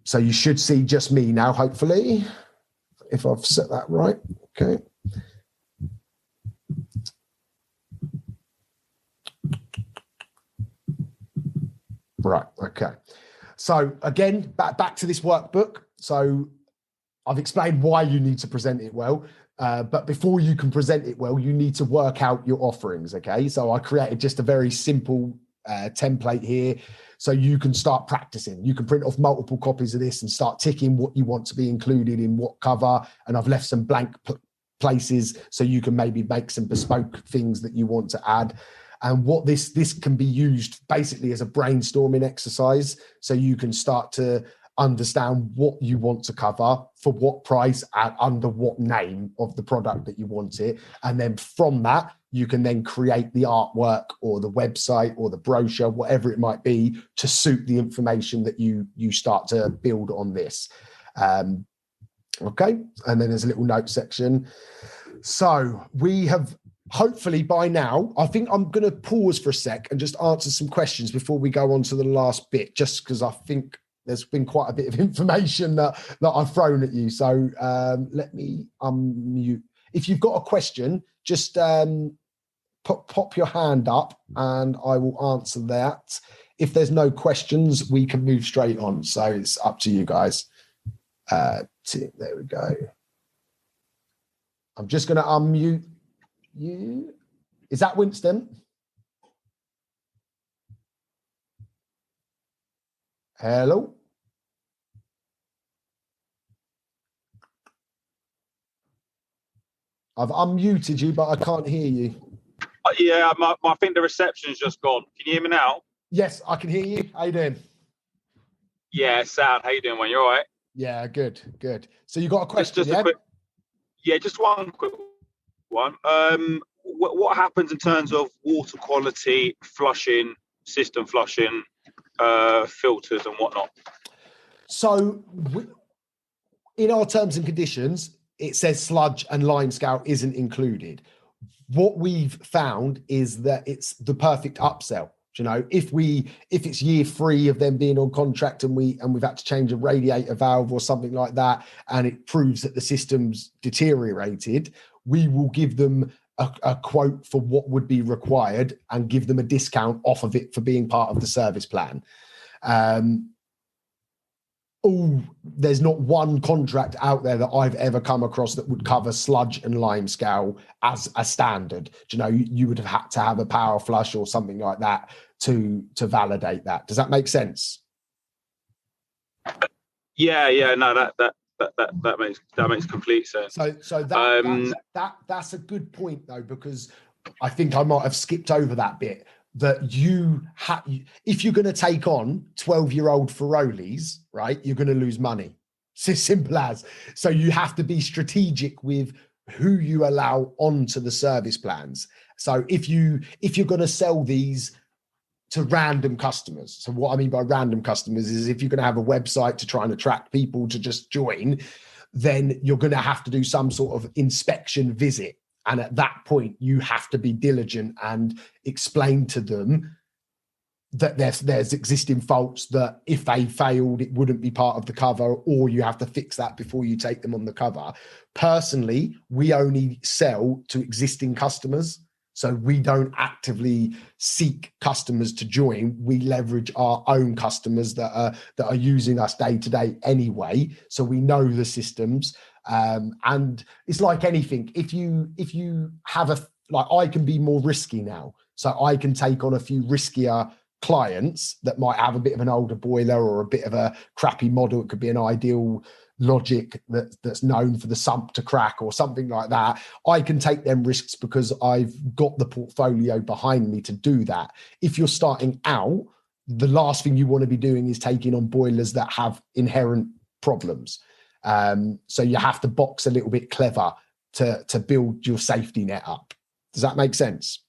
So you should see just me now, hopefully, if I've set that right. Okay. Right. Okay. So again, back to this workbook. So I've explained why you need to present it well. But before you can present it well, you need to work out your offerings. Okay. So I created just a very simple template here, so you can start practicing. You can print off multiple copies of this and start ticking what you want to be included in what cover. And I've left some blank places so you can maybe make some bespoke things that you want to add. And what this can be used basically as a brainstorming exercise, so you can start to understand what you want to cover, for what price, and under what name of the product that you want it. And then from that, you can then create the artwork or the website or the brochure, whatever it might be, to suit the information that you start to build on this. Okay. And then there's a little note section. So we have, hopefully by now, I think I'm going to pause for a sec and just answer some questions before we go on to the last bit, just because I think there's been quite a bit of information that I've thrown at you. So let me unmute. If you've got a question, just pop your hand up and I will answer that. If there's no questions, we can move straight on. So it's up to you guys. There we go. I'm just going to unmute you. Is that Winston? Hello? I've unmuted you, but I can't hear you. Yeah, I think the reception's just gone. Can you hear me now? Yes, I can hear you. How you doing? Yeah, sound. How you doing, man? You all right? Yeah, good. So you got a question, just a quick, just one quick one. What happens in terms of water quality, flushing, system flushing, filters and whatnot? So in our terms and conditions, it says sludge and lime scale isn't included. What we've found is that it's the perfect upsell. You know, if it's year 3 of them being on contract and we've had to change a radiator valve or something like that, and it proves that the system's deteriorated, we will give them a quote for what would be required and give them a discount off of it for being part of the service plan. There's not one contract out there that I've ever come across that would cover sludge and lime scale as a standard. Do you know, you would have had to have a power flush or something like that to validate that. Does that make sense? Yeah, no, that makes complete sense. So that's a good point though, because I think I might have skipped over that bit. That if you're going to take on 12-year-old Ferolis, right, you're going to lose money. It's as simple as. So you have to be strategic with who you allow onto the service plans. So if you're going to sell these to random customers, so what I mean by random customers is if you're going to have a website to try and attract people to just join, then you're going to have to do some sort of inspection visit. And at that point, you have to be diligent and explain to them that there's existing faults, that if they failed, it wouldn't be part of the cover, or you have to fix that before you take them on the cover. Personally, we only sell to existing customers. So we don't actively seek customers to join. We leverage our own customers that are using us day to day anyway. So we know the systems. And it's like anything. If you have I can be more risky now. So I can take on a few riskier clients that might have a bit of an older boiler or a bit of a crappy model. It could be an Ideal Logic that's known for the sump to crack or something like that. I can take them risks because I've got the portfolio behind me to do that. If you're starting out, the last thing you want to be doing is taking on boilers that have inherent problems. So you have to box a little bit clever to build your safety net up. Does that make sense?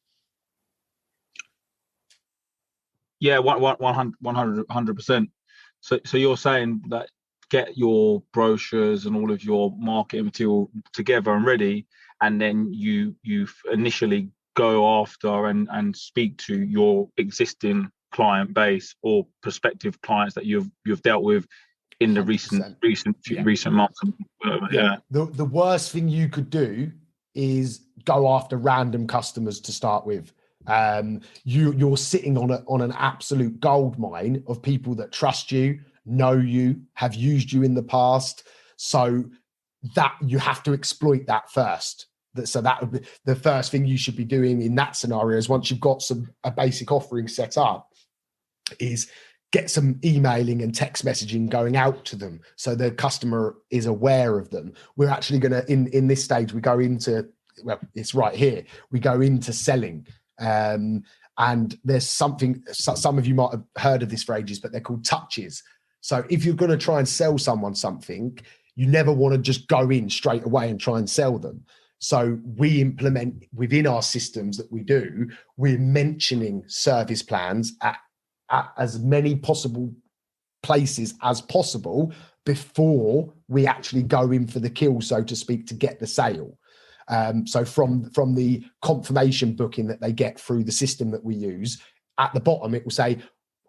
Yeah, 100%. So you're saying that get your brochures and all of your marketing material together and ready, and then you initially go after and speak to your existing client base or prospective clients that you've dealt with in the 100%. recent months. Yeah. The worst thing you could do is go after random customers to start with. You're sitting on an absolute gold mine of people that trust you, know you, have used you in the past. So that you have to exploit that first. So that would be the first thing you should be doing in that scenario. Is once you've got a basic offering set up, is get some emailing and text messaging going out to them so the customer is aware of them. We're actually going to, in this stage, we go into, well, it's right here, we go into selling. And there's something, some of you might have heard of this for ages, but they're called touches. So if you're going to try and sell someone something, you never want to just go in straight away and try and sell them. So we implement within our systems that we do, we're mentioning service plans at as many possible places as possible before we actually go in for the kill, so to speak, to get the sale. So from the confirmation booking that they get through the system that we use, at the bottom it will say,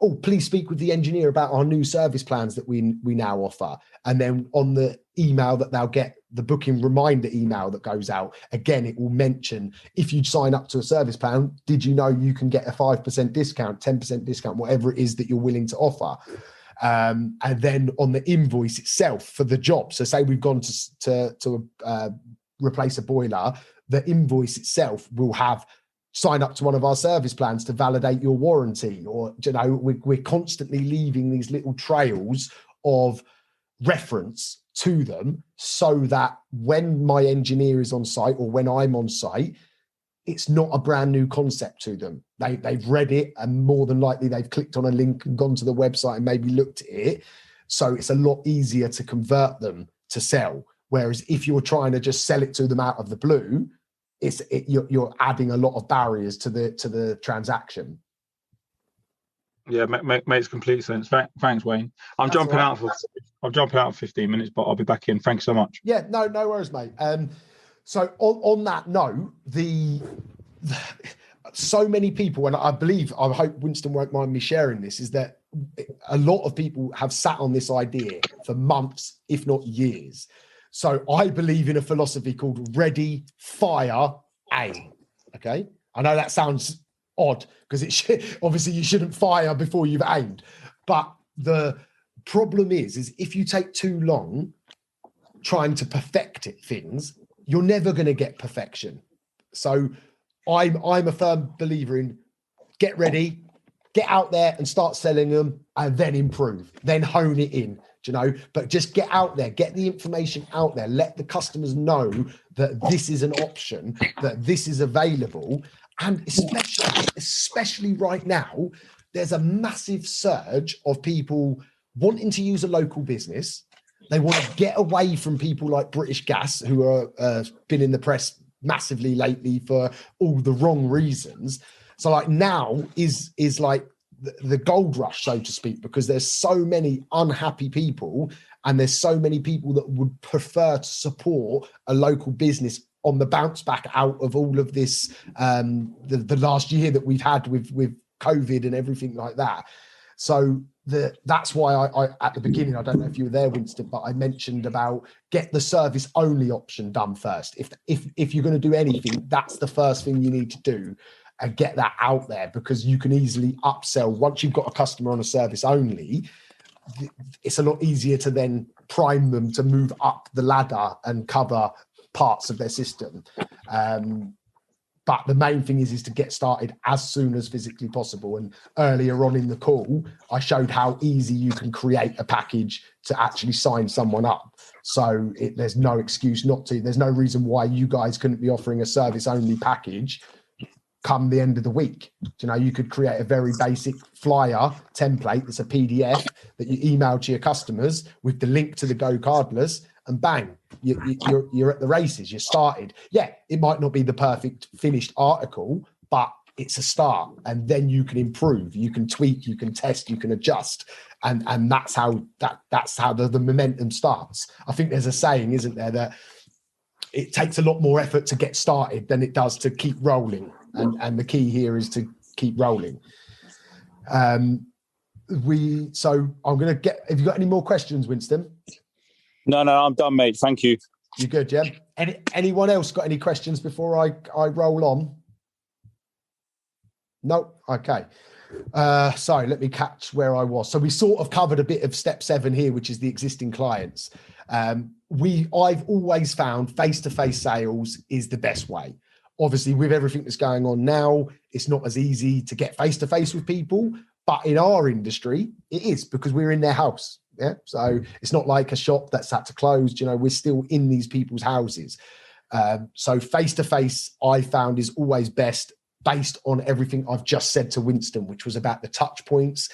oh, please speak with the engineer about our new service plans that we now offer. And then on the email that they'll get, the booking reminder email that goes out, again, it will mention, if you sign up to a service plan, did you know you can get a 5% discount, 10% discount, whatever it is that you're willing to offer. And then on the invoice itself for the job, so say we've gone to replace a boiler, the invoice itself will have sign up to one of our service plans to validate your warranty, or, you know, we're constantly leaving these little trails of reference to them, so that when my engineer is on site or when I'm on site, it's not a brand new concept to them. They've read it, and more than likely they've clicked on a link and gone to the website and maybe looked at it. So it's a lot easier to convert them to sell. Whereas if you're trying to just sell it to them out of the blue, you're adding a lot of barriers to the transaction. Yeah, makes complete sense. Thanks, Wayne. I'm That's jumping right. out for 15 minutes, but I'll be back in. Thanks so much. Yeah, no worries, mate. So on that note, so many people, and I hope Winston won't mind me sharing this, is that a lot of people have sat on this idea for months, if not years. So I believe in a philosophy called ready, fire, aim. Okay. I know that sounds odd because obviously you shouldn't fire before you've aimed. But the problem is if you take too long trying to perfect things, you're never going to get perfection. So I'm a firm believer in get ready, get out there and start selling them, and then improve, then hone it in. You know, but just get out there, get the information out there, let the customers know that this is an option, that this is available. And especially right now, there's a massive surge of people wanting to use a local business. They want to get away from people like British Gas, who are been in the press massively lately for all the wrong reasons. So like now is like the gold rush, so to speak, because there's so many unhappy people, and there's so many people that would prefer to support a local business on the bounce back out of all of this, the last year that we've had with COVID and everything like that. So that's why I at the beginning, I don't know if you were there, Winston, but I mentioned about get the service only option done first. If you're going to do anything, that's the first thing you need to do. And get that out there, because you can easily upsell. Once you've got a customer on a service only, it's a lot easier to then prime them to move up the ladder and cover parts of their system. But the main thing is to get started as soon as physically possible. And earlier on in the call, I showed how easy you can create a package to actually sign someone up. So there's no excuse not to. There's no reason why you guys couldn't be offering a service only package come the end of the week. You know, you could create a very basic flyer template that's a PDF that you email to your customers with the link to the Go Cardless, and bang, you're at the races. You're started. Yeah, it might not be the perfect finished article, but it's a start, and then you can improve, you can tweak, you can test, you can adjust, and that's how the momentum starts. I think there's a saying, isn't there, that it takes a lot more effort to get started than it does to keep rolling. And the key here is to keep rolling. So I'm going to have you got any more questions, Winston? No, I'm done, mate. Thank you. You good, yeah? Anyone else got any questions before I roll on? No? Okay. So let me catch where I was. So we sort of covered a bit of step 7 here, which is the existing clients. I've always found face-to-face sales is the best way. Obviously, with everything that's going on now, it's not as easy to get face-to-face with people, but in our industry, it is, because we're in their house. Yeah. So it's not like a shop that's had to close, you know, we're still in these people's houses. So face-to-face, I found, is always best, based on everything I've just said to Winston, which was about the touch points,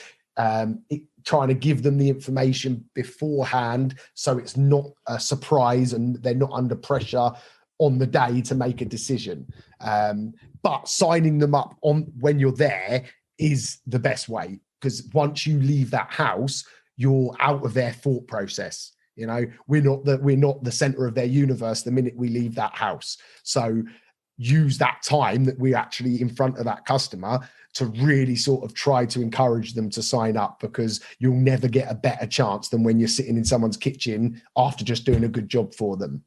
trying to give them the information beforehand, so it's not a surprise and they're not under pressure on the day to make a decision. But signing them up on when you're there is the best way, because once you leave that house, you're out of their thought process. You know, we're not the center of their universe the minute we leave that house. So use that time that we're actually in front of that customer to really sort of try to encourage them to sign up, because you'll never get a better chance than when you're sitting in someone's kitchen after just doing a good job for them.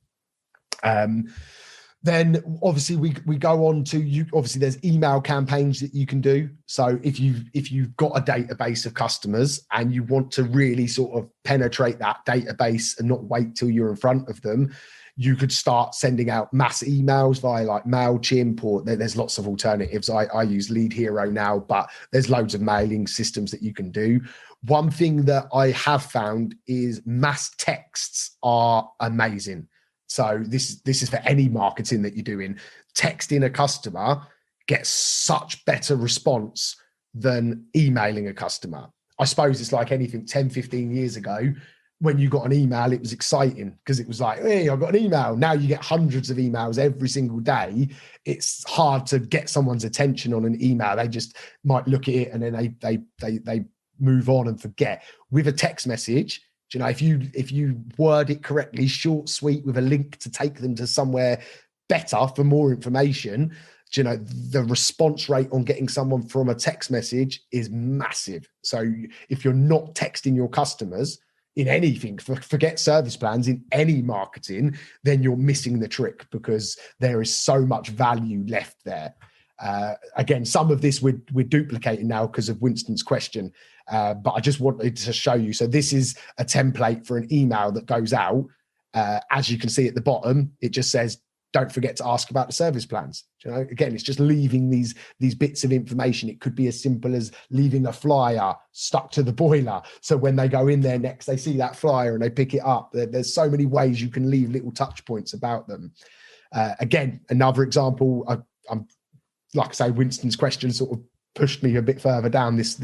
Then obviously we go on to you. Obviously, there's email campaigns that you can do. So if you've got a database of customers and you want to really sort of penetrate that database and not wait till you're in front of them, you could start sending out mass emails via like MailChimp, or there's lots of alternatives. I use Lead Hero now, but there's loads of mailing systems that you can do. One thing that I have found is mass texts are amazing. So this is for any marketing that you're doing. Texting a customer gets such better response than emailing a customer. I suppose it's like anything 10, 15 years ago. When you got an email, it was exciting because it was like, hey, I got an email. Now you get hundreds of emails every single day. It's hard to get someone's attention on an email. They just might look at it and then they move on and forget. With a text message, you know, if you word it correctly, short, sweet, with a link to take them to somewhere better for more information, you know, the response rate on getting someone from a text message is massive. So if you're not texting your customers in anything, forget service plans, in any marketing, then you're missing the trick, because there is so much value left there. Again, some of this we're duplicating now because of Winston's question, but I just wanted to show you. So this is a template for an email that goes out. As you can see at the bottom, it just says, don't forget to ask about the service plans. You know, again, it's just leaving these bits of information. It could be as simple as leaving a flyer stuck to the boiler, so when they go in there next, they see that flyer and they pick it up. There's so many ways you can leave little touch points about them. Again, another example, I'm like I say, Winston's question sort of pushed me a bit further down this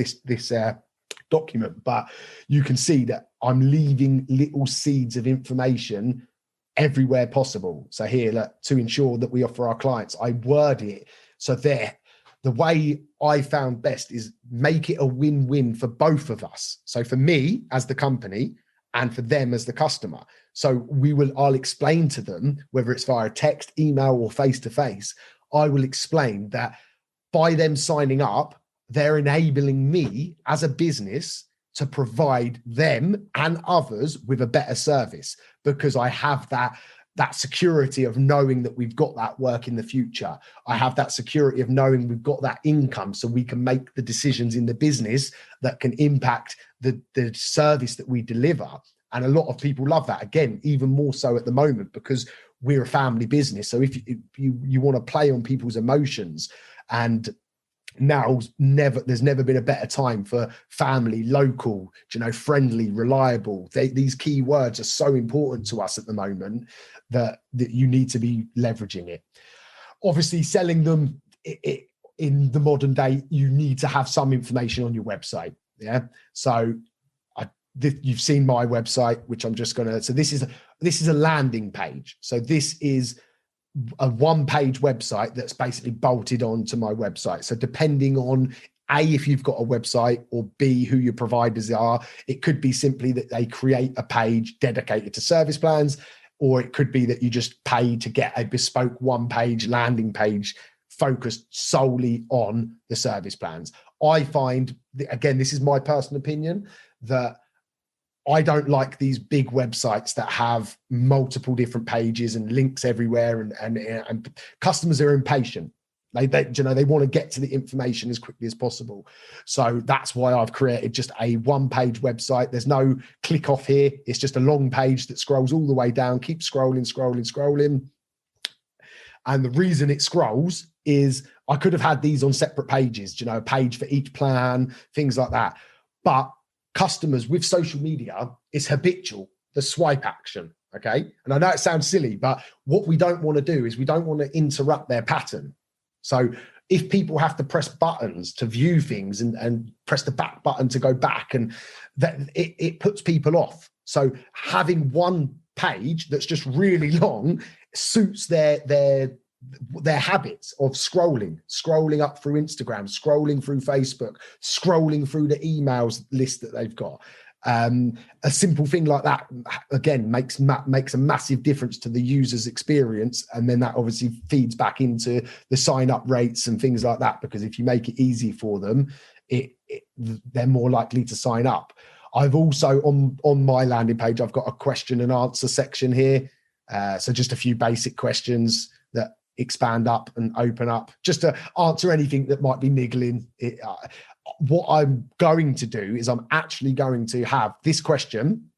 document, but you can see that I'm leaving little seeds of information everywhere possible. So here, look, to ensure that we offer our clients, I word it so there. The way I found best is make it a win-win for both of us. So for me as the company and for them as the customer. So I'll explain to them, whether it's via text, email, or face-to-face, I will explain that by them signing up, they're enabling me as a business to provide them and others with a better service, because I have that security of knowing that we've got that work in the future. I have that security of knowing we've got that income, so we can make the decisions in the business that can impact the service that we deliver. And a lot of people love that, again, even more so at the moment, because we're a family business. So if you want to play on people's emotions, and there's never been a better time for family, local, friendly, reliable. These key words are so important to us at the moment that you need to be leveraging it. Obviously, selling them in the modern day, you need to have some information on your website. Yeah. So you've seen my website, which I'm just going to, so this is a landing page. So this is a one-page website that's basically bolted onto my website. So depending on A, if you've got a website, or B, who your providers are, it could be simply that they create a page dedicated to service plans, or it could be that you just pay to get a bespoke one-page landing page focused solely on the service plans. I find, again, this is my personal opinion, that I don't like these big websites that have multiple different pages and links everywhere, and customers are impatient. They want to get to the information as quickly as possible. So that's why I've created just a one-page website. There's no click off here. It's just a long page that scrolls all the way down, keeps scrolling. And the reason it scrolls is I could have had these on separate pages, a page for each plan, things like that. But customers with social media is habitual, the swipe action. Okay. And I know it sounds silly, but what we don't want to do is we don't want to interrupt their pattern. So if people have to press buttons to view things and press the back button to go back, and that it puts people off. So having one page that's just really long suits their habits of scrolling up through Instagram, scrolling through Facebook, scrolling through the emails list that they've got. A simple thing like that, again, makes a massive difference to the user's experience. And then that obviously feeds back into the sign-up rates and things like that, because if you make it easy for them, they're more likely to sign up. I've also, on my landing page, I've got a question and answer section here. So just a few basic questions that expand up and open up, just to answer anything that might be niggling. What I'm going to do is I'm actually going to have this question,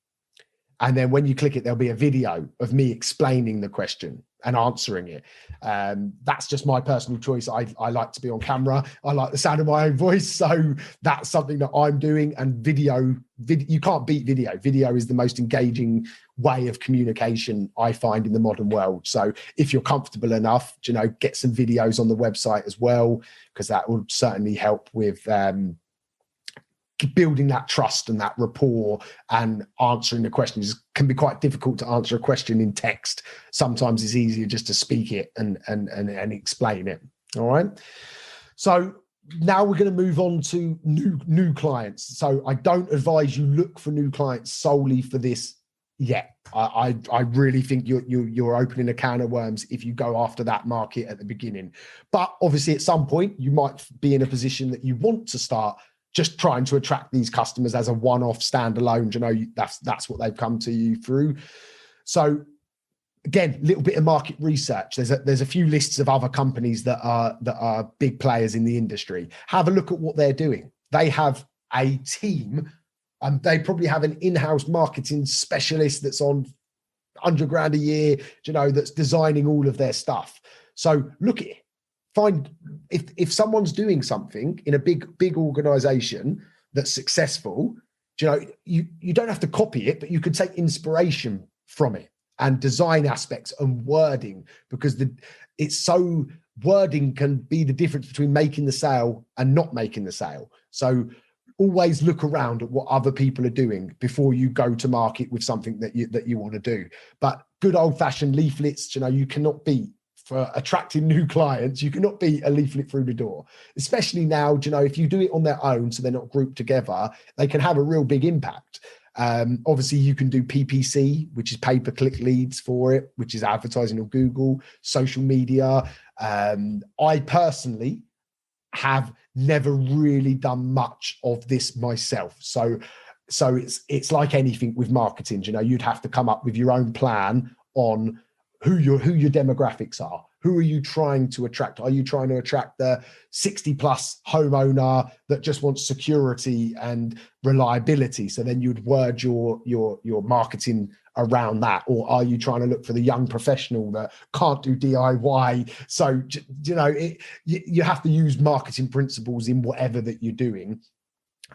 and then when you click it, there'll be a video of me explaining the question and answering it. That's just my personal choice. I like to be on camera. I like the sound of my own voice. So that's something that I'm doing. And video, you can't beat video. Video is the most engaging way of communication I find in the modern world. So if you're comfortable enough, get some videos on the website as well, because that will certainly help with building that trust and that rapport. And answering the questions can be quite difficult to answer a question in text. Sometimes it's easier just to speak it and explain it. All right. So now we're going to move on to new clients. So I don't advise you look for new clients solely for this yet. I really think you're opening a can of worms if you go after that market at the beginning. But obviously at some point you might be in a position that you want to start just trying to attract these customers as a one-off standalone. That's what they've come to you through. So again, a little bit of market research. There's a few lists of other companies that are big players in the industry. Have a look at what they're doing. They have a team, and they probably have an in-house marketing specialist that's on $100,000 a year, that's designing all of their stuff. So look at it. Find if someone's doing something in a big organization that's successful, you don't have to copy it, but you could take inspiration from it and design aspects and wording, because wording can be the difference between making the sale and not making the sale. So always look around at what other people are doing before you go to market with something that you want to do. But good old fashioned leaflets, you cannot beat. For attracting new clients, you cannot beat a leaflet through the door, especially now. If you do it on their own, so they're not grouped together, they can have a real big impact. Obviously you can do PPC, which is pay-per-click leads for it, which is advertising on Google, social media. I personally have never really done much of this myself. So it's like anything with marketing, you'd have to come up with your own plan on who your demographics are. Who are you trying to attract? Are you trying to attract the 60 plus homeowner that just wants security and reliability? So then you'd word your marketing around that. Or are you trying to look for the young professional that can't do DIY? So, you have to use marketing principles in whatever that you're doing.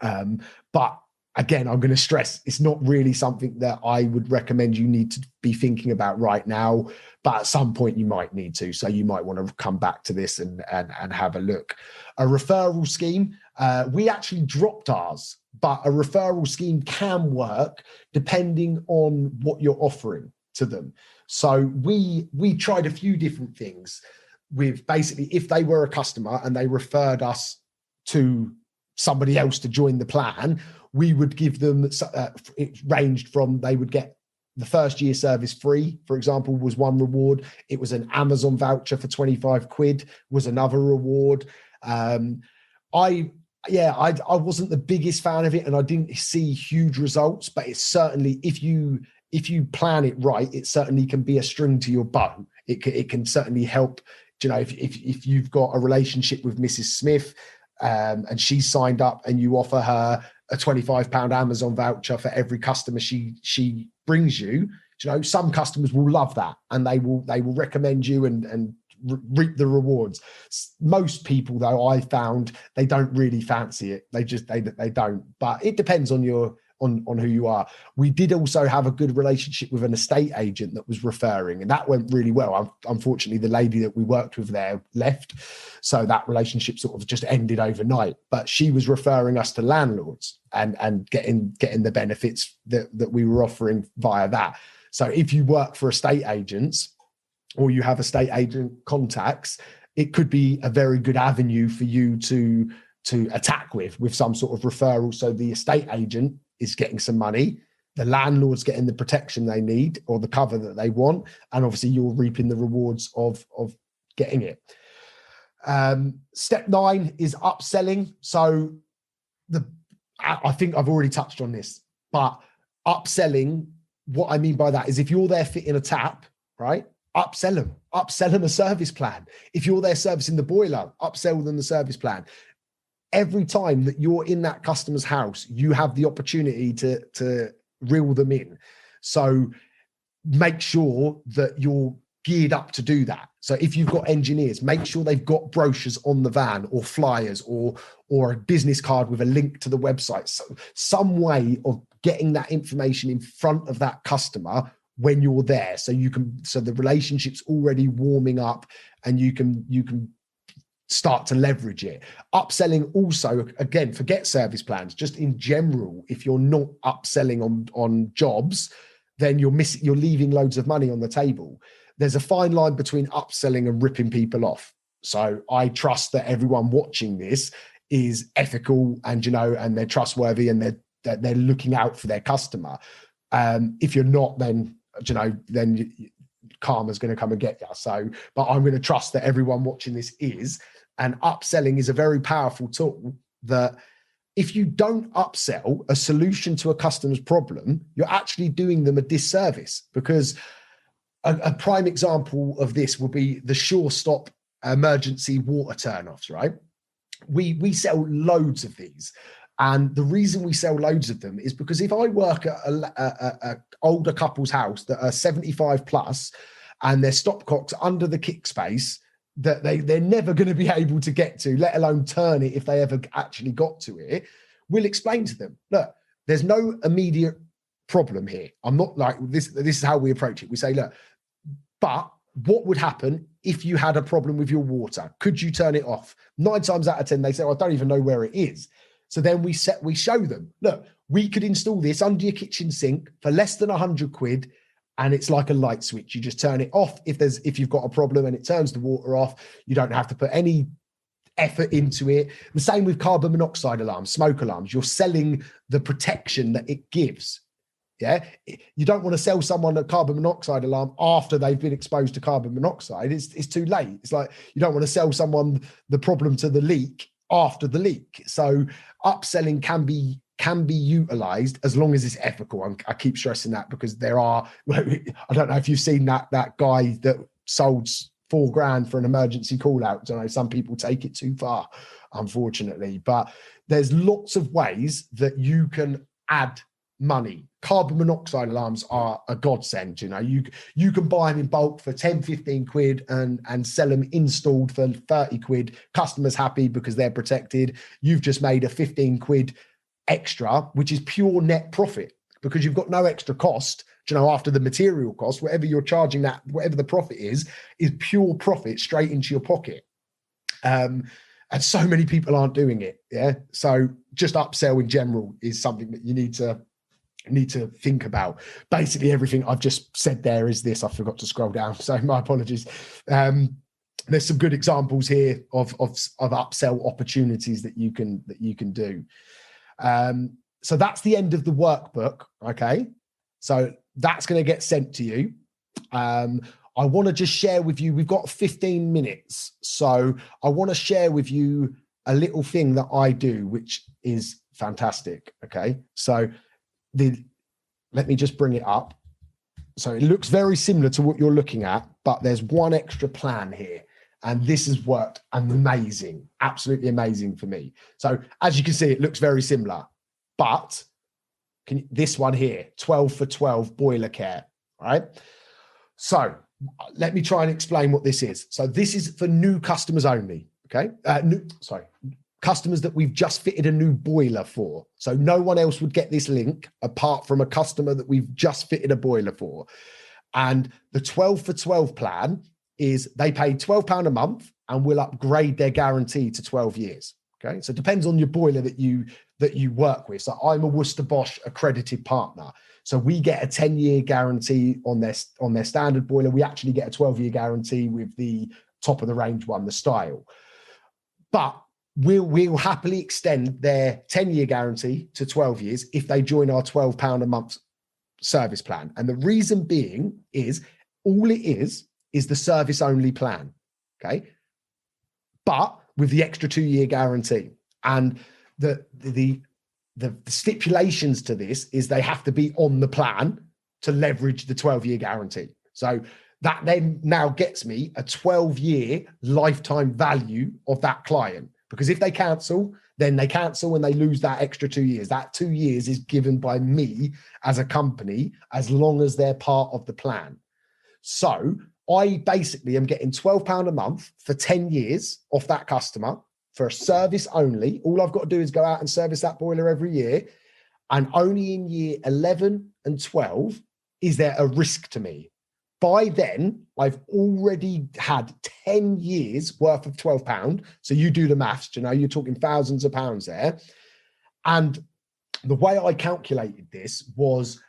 But again, I'm going to stress, it's not really something that I would recommend you need to be thinking about right now, but at some point you might need to. So you might want to come back to this and have a look. A referral scheme, we actually dropped ours, but a referral scheme can work depending on what you're offering to them. So we tried a few different things with, basically, if they were a customer and they referred us to somebody else to join the plan, we would give them, it ranged from, they would get the first year service free, for example, was one reward. It was an Amazon voucher for 25 quid was another reward. I wasn't the biggest fan of it, and I didn't see huge results, but it's certainly, if you plan it right, it certainly can be a string to your bow. It can certainly help, if you've got a relationship with Mrs. Smith, and she's signed up, and you offer her a £25 Amazon voucher for every customer she brings you, some customers will love that, and they will recommend you and reap the rewards. Most people, though, I found, they don't really fancy it. They don't. But it depends on on who you are. We did also have a good relationship with an estate agent that was referring, and that went really well. Unfortunately, the lady that we worked with there left, so that relationship sort of just ended overnight. But she was referring us to landlords and getting the benefits that we were offering via that. So if you work for estate agents or you have estate agent contacts, it could be a very good avenue for you to attack with some sort of referral. So the estate agent is getting some money. The landlord's getting the protection they need or the cover that they want. And obviously you're reaping the rewards of getting it. Step 9 is upselling. So I think I've already touched on this, but upselling, what I mean by that is if you're there fitting a tap, right? Upsell them a service plan. If you're there servicing the boiler, upsell them the service plan. Every time that you're in that customer's house, you have the opportunity to reel them in. So make sure that you're geared up to do that. So if you've got engineers, make sure they've got brochures on the van or flyers or a business card with a link to the website. So some way of getting that information in front of that customer when you're there. So the relationship's already warming up and you can start to leverage it. Upselling also, again, forget service plans, just in general, if you're not upselling on jobs, then you're leaving loads of money on the table. There's a fine line between upselling and ripping people off. So I trust that everyone watching this is ethical and they're trustworthy and they're looking out for their customer. If you're not, then karma's going to come and get you. So, but I'm going to trust that everyone watching this is. And upselling is a very powerful tool that if you don't upsell a solution to a customer's problem, you're actually doing them a disservice, because a prime example of this will be the Sure Stop emergency water turnoffs, right? We sell loads of these. And the reason we sell loads of them is because if I work at a older couple's house that are 75 plus and their stopcocks under the kick space that they're never going to be able to get to, let alone turn it if they ever actually got to it, we'll explain to them, look, there's no immediate problem here. I'm not like this. This is how we approach it. We say, look, but what would happen if you had a problem with your water? Could you turn it off? 9 times out of 10, they say, I don't even know where it is. So then we show them, look, we could install this under your kitchen sink for less than 100 quid. And it's like a light switch. You just turn it off if you've got a problem and it turns the water off. You don't have to put any effort into it. The same with carbon monoxide alarms, smoke alarms. You're selling the protection that it gives. Yeah. You don't want to sell someone a carbon monoxide alarm after they've been exposed to carbon monoxide. It's too late. It's like, you don't want to sell someone the problem to the leak after the leak. So upselling can be utilized as long as it's ethical. I keep stressing that because there are, I don't know if you've seen that guy that sold $4,000 for an emergency call out. I don't know, some people take it too far, unfortunately, but there's lots of ways that you can add money. Carbon monoxide alarms are a godsend. You can buy them in bulk for 10, 15 quid and sell them installed for 30 quid. Customers happy because they're protected. You've just made a 15 quid extra, which is pure net profit because you've got no extra cost, after the material cost, whatever you're charging that, whatever the profit is pure profit straight into your pocket. And so many people aren't doing it. Yeah. So just upsell in general is something that you need to think about. Basically everything I've just said there is this. I forgot to scroll down. So my apologies. There's some good examples here of upsell opportunities that you can do. So that's the end of the workbook. Okay. So that's going to get sent to you. I want to just share with you, we've got 15 minutes. So I want to share with you a little thing that I do, which is fantastic. Okay. So let me just bring it up. So it looks very similar to what you're looking at, but there's one extra plan here. And this has worked amazing, absolutely amazing for me. So as you can see, it looks very similar, but this one here, 12 for 12 boiler care, right? So let me try and explain what this is. So this is for new customers only, okay? Customers that we've just fitted a new boiler for. So no one else would get this link apart from a customer that we've just fitted a boiler for. And the 12 for 12 plan is they pay £12 a month and we'll upgrade their guarantee to 12 years. Okay. So it depends on your boiler that you work with. So I'm a Worcester Bosch accredited partner. So we get a 10-year guarantee on their standard boiler. We actually get a 12-year guarantee with the top of the range one, the Style. But we'll happily extend their 10-year guarantee to 12 years if they join our £12 a month service plan. And the reason being is all it is the service only plan. Okay. But with the extra 2-year guarantee, and the stipulations to this is they have to be on the plan to leverage the 12-year guarantee. So that then now gets me a 12-year lifetime value of that client. Because if they cancel, then they cancel and they lose that extra 2 years. That 2 years is given by me as a company as long as they're part of the plan. So I basically am getting £12 a month for 10 years off that customer for a service only. All I've got to do is go out and service that boiler every year. And only in year 11 and 12 is there a risk to me. By then, I've already had 10 years worth of £12. So you do the maths, you're talking thousands of pounds there. And the way I calculated this was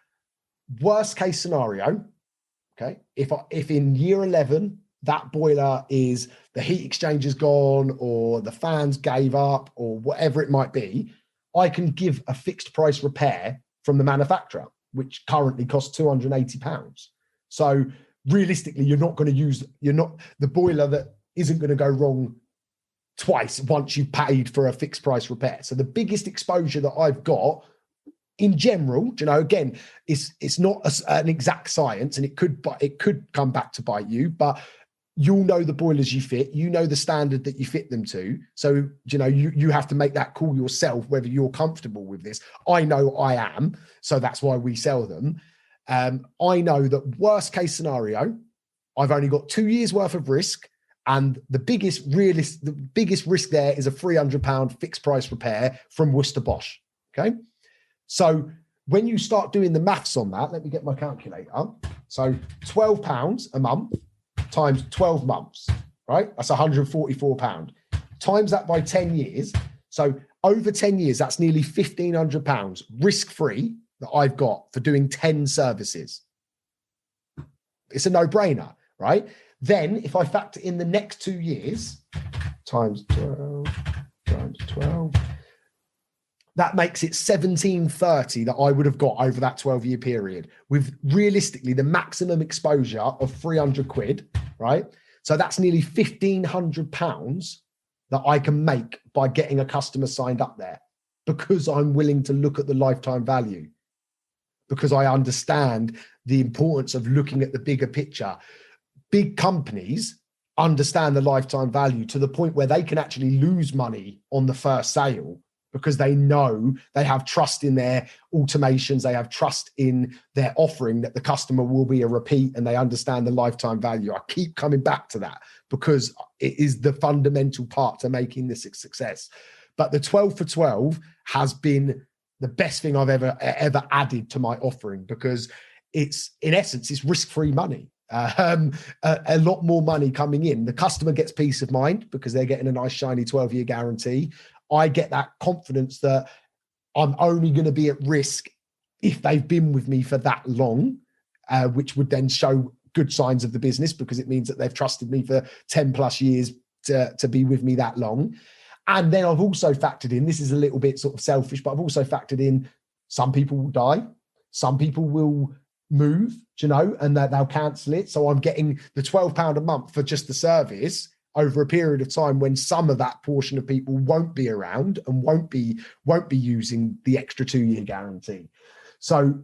worst case scenario. Okay. If in year 11, that boiler is the heat exchanger's gone or the fans gave up or whatever it might be, I can give a fixed price repair from the manufacturer, which currently costs £280. So realistically, you're not the boiler that isn't going to go wrong twice once you've paid for a fixed price repair. So the biggest exposure that I've got in general, again, it's not an exact science, and it could come back to bite you, but you'll know the boilers you fit, the standard that you fit them to. So, you have to make that call yourself, whether you're comfortable with this. I know I am, so that's why we sell them. I know that worst case scenario, I've only got 2 years worth of risk, and the biggest risk there is a £300 fixed price repair from Worcester Bosch. Okay. So when you start doing the maths on that, let me get my calculator. So £12 a month times 12 months, right? That's £144. Times that by 10 years. So over 10 years, that's nearly £1,500 risk-free that I've got for doing 10 services. It's a no-brainer, right? Then if I factor in the next 2 years, times 12, that makes it 1730 that I would have got over that 12-year period, with realistically the maximum exposure of 300 quid, right? So that's nearly £1,500 that I can make by getting a customer signed up there, because I'm willing to look at the lifetime value, because I understand the importance of looking at the bigger picture. Big companies understand the lifetime value to the point where they can actually lose money on the first sale, because they know they have trust in their automations, they have trust in their offering that the customer will be a repeat, and they understand the lifetime value. I keep coming back to that because it is the fundamental part to making this a success. But the 12 for 12 has been the best thing I've ever added to my offering, because it's, in essence, it's risk-free money. A lot more money coming in. The customer gets peace of mind because they're getting a nice shiny 12-year guarantee. I get that confidence that I'm only going to be at risk if they've been with me for that long, which would then show good signs of the business, because it means that they've trusted me for 10 plus years to be with me that long. And then I've also factored in, this is a little bit sort of selfish, but I've also factored in some people will die, some people will move, and that they'll cancel it. So I'm getting the £12 a month for just the service over a period of time when some of that portion of people won't be around and won't be using the extra 2-year guarantee. So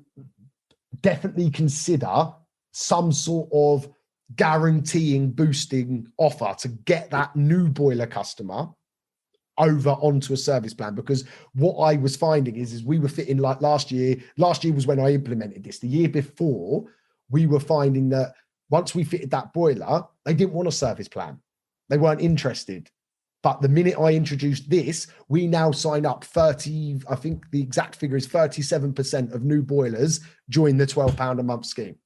definitely consider some sort of guaranteeing, boosting offer to get that new boiler customer over onto a service plan. Because what I was finding is we were fitting, like last year was when I implemented this. The year before, we were finding that once we fitted that boiler, they didn't want a service plan. They weren't interested. But the minute I introduced this, we now sign up 30, I think the exact figure is 37% of new boilers join the £12 a month scheme.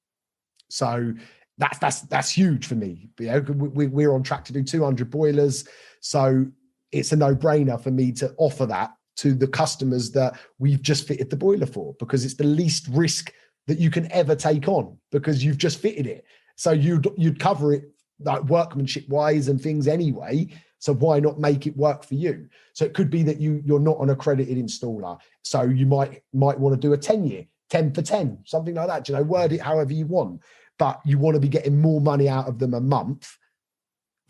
So that's huge for me. We're on track to do 200 boilers. So it's a no-brainer for me to offer that to the customers that we've just fitted the boiler for, because it's the least risk that you can ever take on, because you've just fitted it. So you'd cover it like workmanship wise and things anyway. So why not make it work for you? So it could be that you're not an accredited installer. So you might want to do a 10-year, 10 for 10, something like that. Word it however you want, but you want to be getting more money out of them a month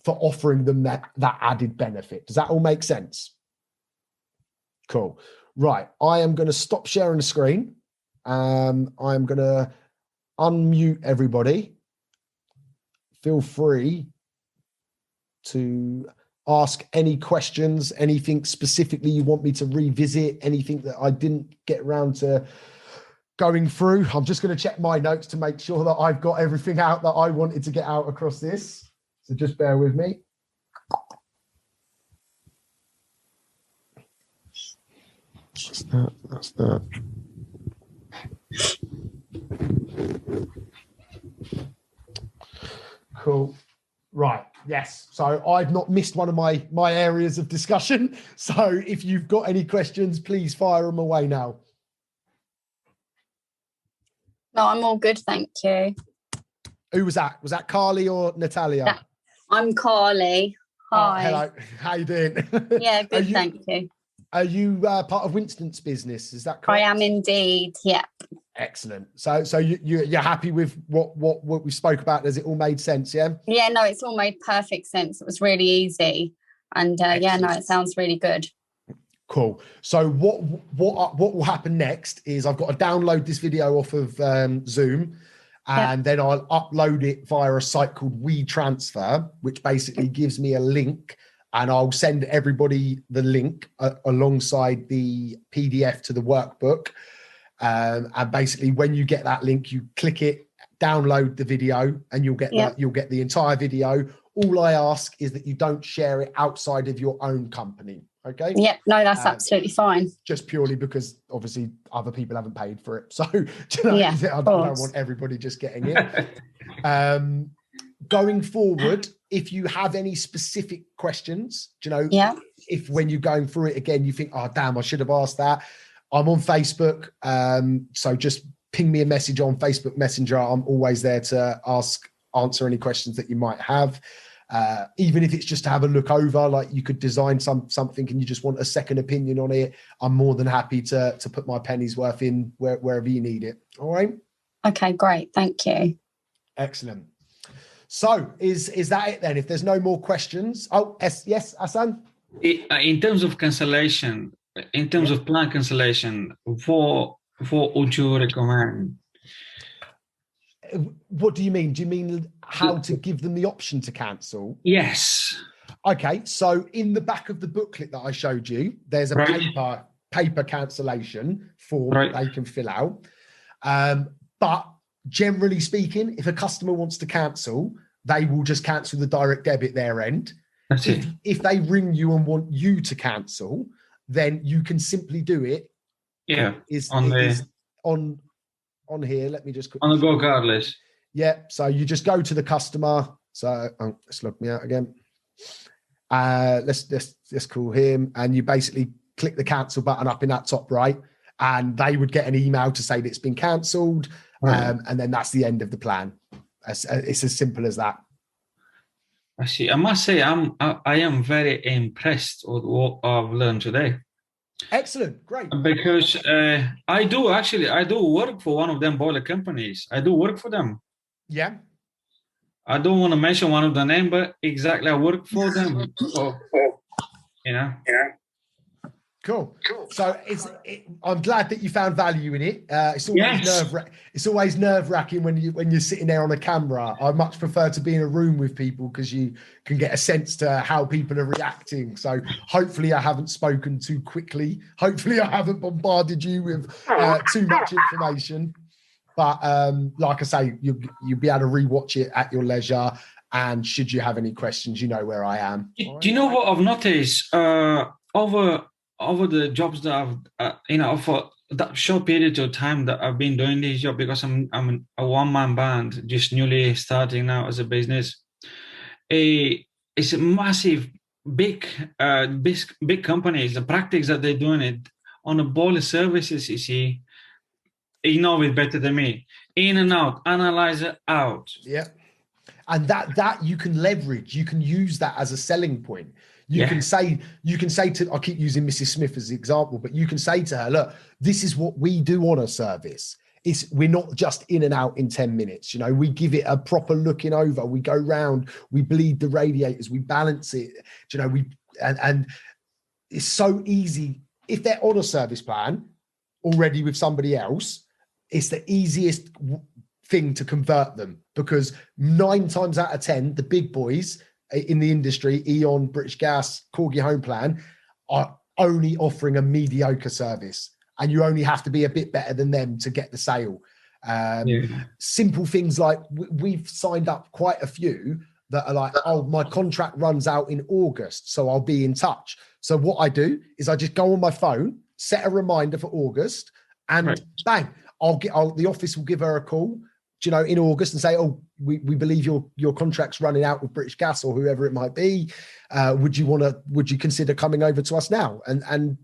for offering them that added benefit. Does that all make sense? Cool. Right. I am going to stop sharing the screen. I'm going to unmute everybody. Feel free to ask any questions, anything specifically you want me to revisit, anything that I didn't get around to going through. I'm just going to check my notes to make sure that I've got everything out that I wanted to get out across this. So just bear with me. That's that. Cool. Right. Yes. So I've not missed one of my areas of discussion. So if you've got any questions, please fire them away now. No, I'm all good, thank you. Who was that? Was that Carly or Natalia? Yeah, I'm Carly. Hi. Hello. How you doing? Yeah, good, thank you. Are you part of Winston's business? Is that correct? I am indeed. Yeah. Excellent. So you're happy with what we spoke about? Has it all made sense? Yeah. Yeah. No, it's all made perfect sense. It was really easy, and yeah, no, it sounds really good. Cool. So what will happen next is I've got to download this video off of Zoom, and then I'll upload it via a site called WeTransfer, which basically gives me a link. And I'll send everybody the link alongside the PDF to the workbook. And basically, when you get that link, you click it, download the video, and you'll get the entire video. All I ask is that you don't share it outside of your own company. Okay. Yeah. No, that's absolutely fine. Just purely because obviously other people haven't paid for it. So I don't want everybody just getting it. Going forward, if you have any specific questions, if when you're going through it again, you think, oh, damn, I should have asked that. I'm on Facebook. So just ping me a message on Facebook Messenger. I'm always there to answer any questions that you might have. Even if it's just to have a look over, like you could design something and you just want a second opinion on it, I'm more than happy to put my penny's worth in wherever you need it. All right. Okay, great. Thank you. Excellent. So is that it then? If there's no more questions, yes, Hassan. In terms of cancellation, in terms of plan cancellation, what would you recommend? What do you mean? Do you mean how to give them the option to cancel? Yes. Okay, so in the back of the booklet that I showed you, there's a paper cancellation form they can fill out. But generally speaking, if a customer wants to cancel, they will just cancel the direct debit their end. That's it. If they ring you and want you to cancel, then you can simply do it. Yeah. On here, let me just on the regardless. Yeah, so you just go to the customer. So let's log me out again. Let's call him, and you basically click the cancel button up in that top right, and they would get an email to say that it's been cancelled, and then that's the end of the plan. It's as simple as that. I see. I must say, I am very impressed with what I've learned today. Excellent, great. Because I do work for one of them boiler companies. I do work for them. Yeah. I don't want to mention one of the name, but exactly, I work for them. So, Yeah. Cool. So I'm glad that you found value in it. It's always nerve-wracking when you're sitting there on a camera. I much prefer to be in a room with people because you can get a sense to how people are reacting. So hopefully I haven't spoken too quickly. Hopefully I haven't bombarded you with too much information. But like I say, you'll be able to rewatch it at your leisure. And should you have any questions, you know where I am. Do you know what I've noticed over the jobs that I've, for that short period of time that I've been doing this job, because I'm a one-man band, just newly starting now as a business. It's a massive, big companies. The practice that they're doing it on the boiler services, you see, you know it better than me. In and out, analyze it out. Yeah. And that you can leverage, you can use that as a selling point. You can say to, I keep using Mrs. Smith as the example, but you can say to her, look, this is what we do on a service. We're not just in and out in 10 minutes. You know, we give it a proper looking over. We go round, we bleed the radiators, we balance it. You know, and it's so easy. If they're on a service plan already with somebody else, it's the easiest thing to convert them, because 9 times out of 10, the big boys in the industry, Eon, British Gas, Corgi Home Plan, are only offering a mediocre service, and you only have to be a bit better than them to get the sale. Simple things like we've signed up quite a few that are like, oh, my contract runs out in August, so I'll be in touch. So what I do is I just go on my phone, set a reminder for August, and bang, the office will give her a call, you know, in August and say, oh, we believe your contract's running out with British Gas or whoever it might be. Would you consider coming over to us now? And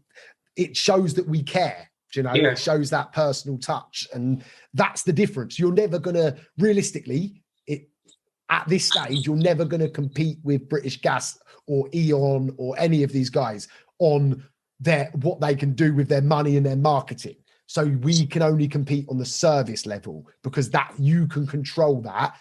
it shows that we care, you know, it shows that personal touch. And that's the difference. You're never going to, realistically, at this stage, you're never going to compete with British Gas or Eon or any of these guys on what they can do with their money and their marketing. So we can only compete on the service level, because that you can control that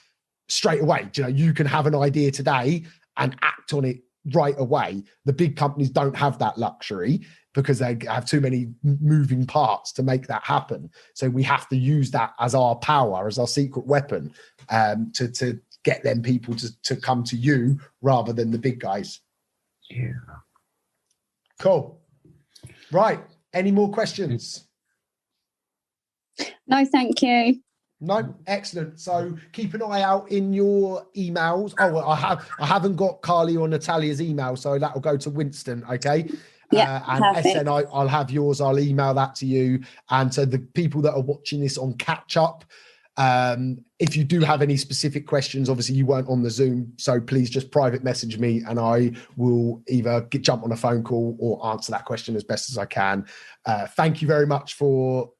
straight away. You know, you can have an idea today and act on it right away. The big companies don't have that luxury because they have too many moving parts to make that happen. So we have to use that as our power, as our secret weapon, to get them people to come to you rather than the big guys. Yeah. Cool. Right. Any more questions? No, thank you. No, excellent. So keep an eye out in your emails. Oh, well, I haven't got Carly or Natalia's email, so that will go to Winston. Okay. Yeah, and perfect. SN, I'll have yours. I'll email that to you. And to the people that are watching this on catch up, if you do have any specific questions, obviously you weren't on the Zoom, so please just private message me and I will either jump on a phone call or answer that question as best as I can. Thank you very much for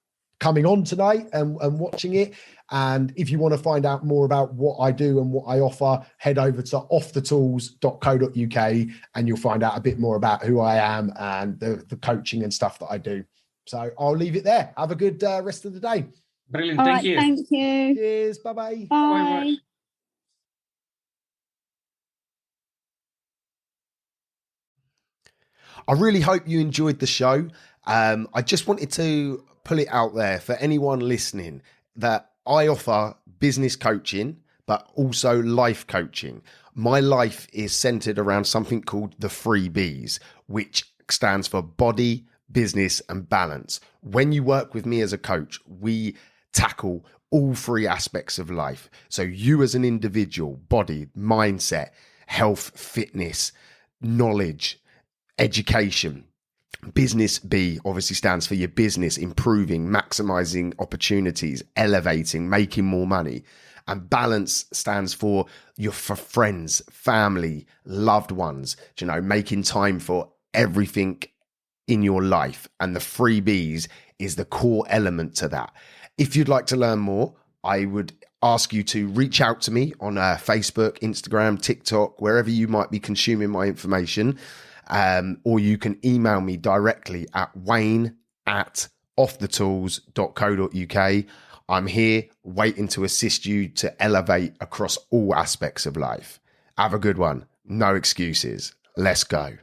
coming on tonight and watching it. And if you want to find out more about what I do and what I offer, head over to offthetools.co.uk and you'll find out a bit more about who I am and the coaching and stuff that I do. So I'll leave it there. Have a good rest of the day. Brilliant. All Thank right, you. thank you. Cheers. Bye-bye. Bye. I really hope you enjoyed the show. I just wanted to put it out there for anyone listening that I offer business coaching, but also life coaching. My life is centered around something called the 3 Bs, which stands for body, business, and balance. When you work with me as a coach, we tackle all 3 aspects of life. So you as an individual, body, mindset, health, fitness, knowledge, education. Business B obviously stands for your business, improving, maximizing opportunities, elevating, making more money. And balance stands for for friends, family, loved ones, you know, making time for everything in your life. And the 3 Bs is the core element to that. If you'd like to learn more, I would ask you to reach out to me on Facebook, Instagram, TikTok, wherever you might be consuming my information. Or you can email me directly at wayne@offthetools.co.uk. I'm here waiting to assist you to elevate across all aspects of life. Have a good one. No excuses. Let's go.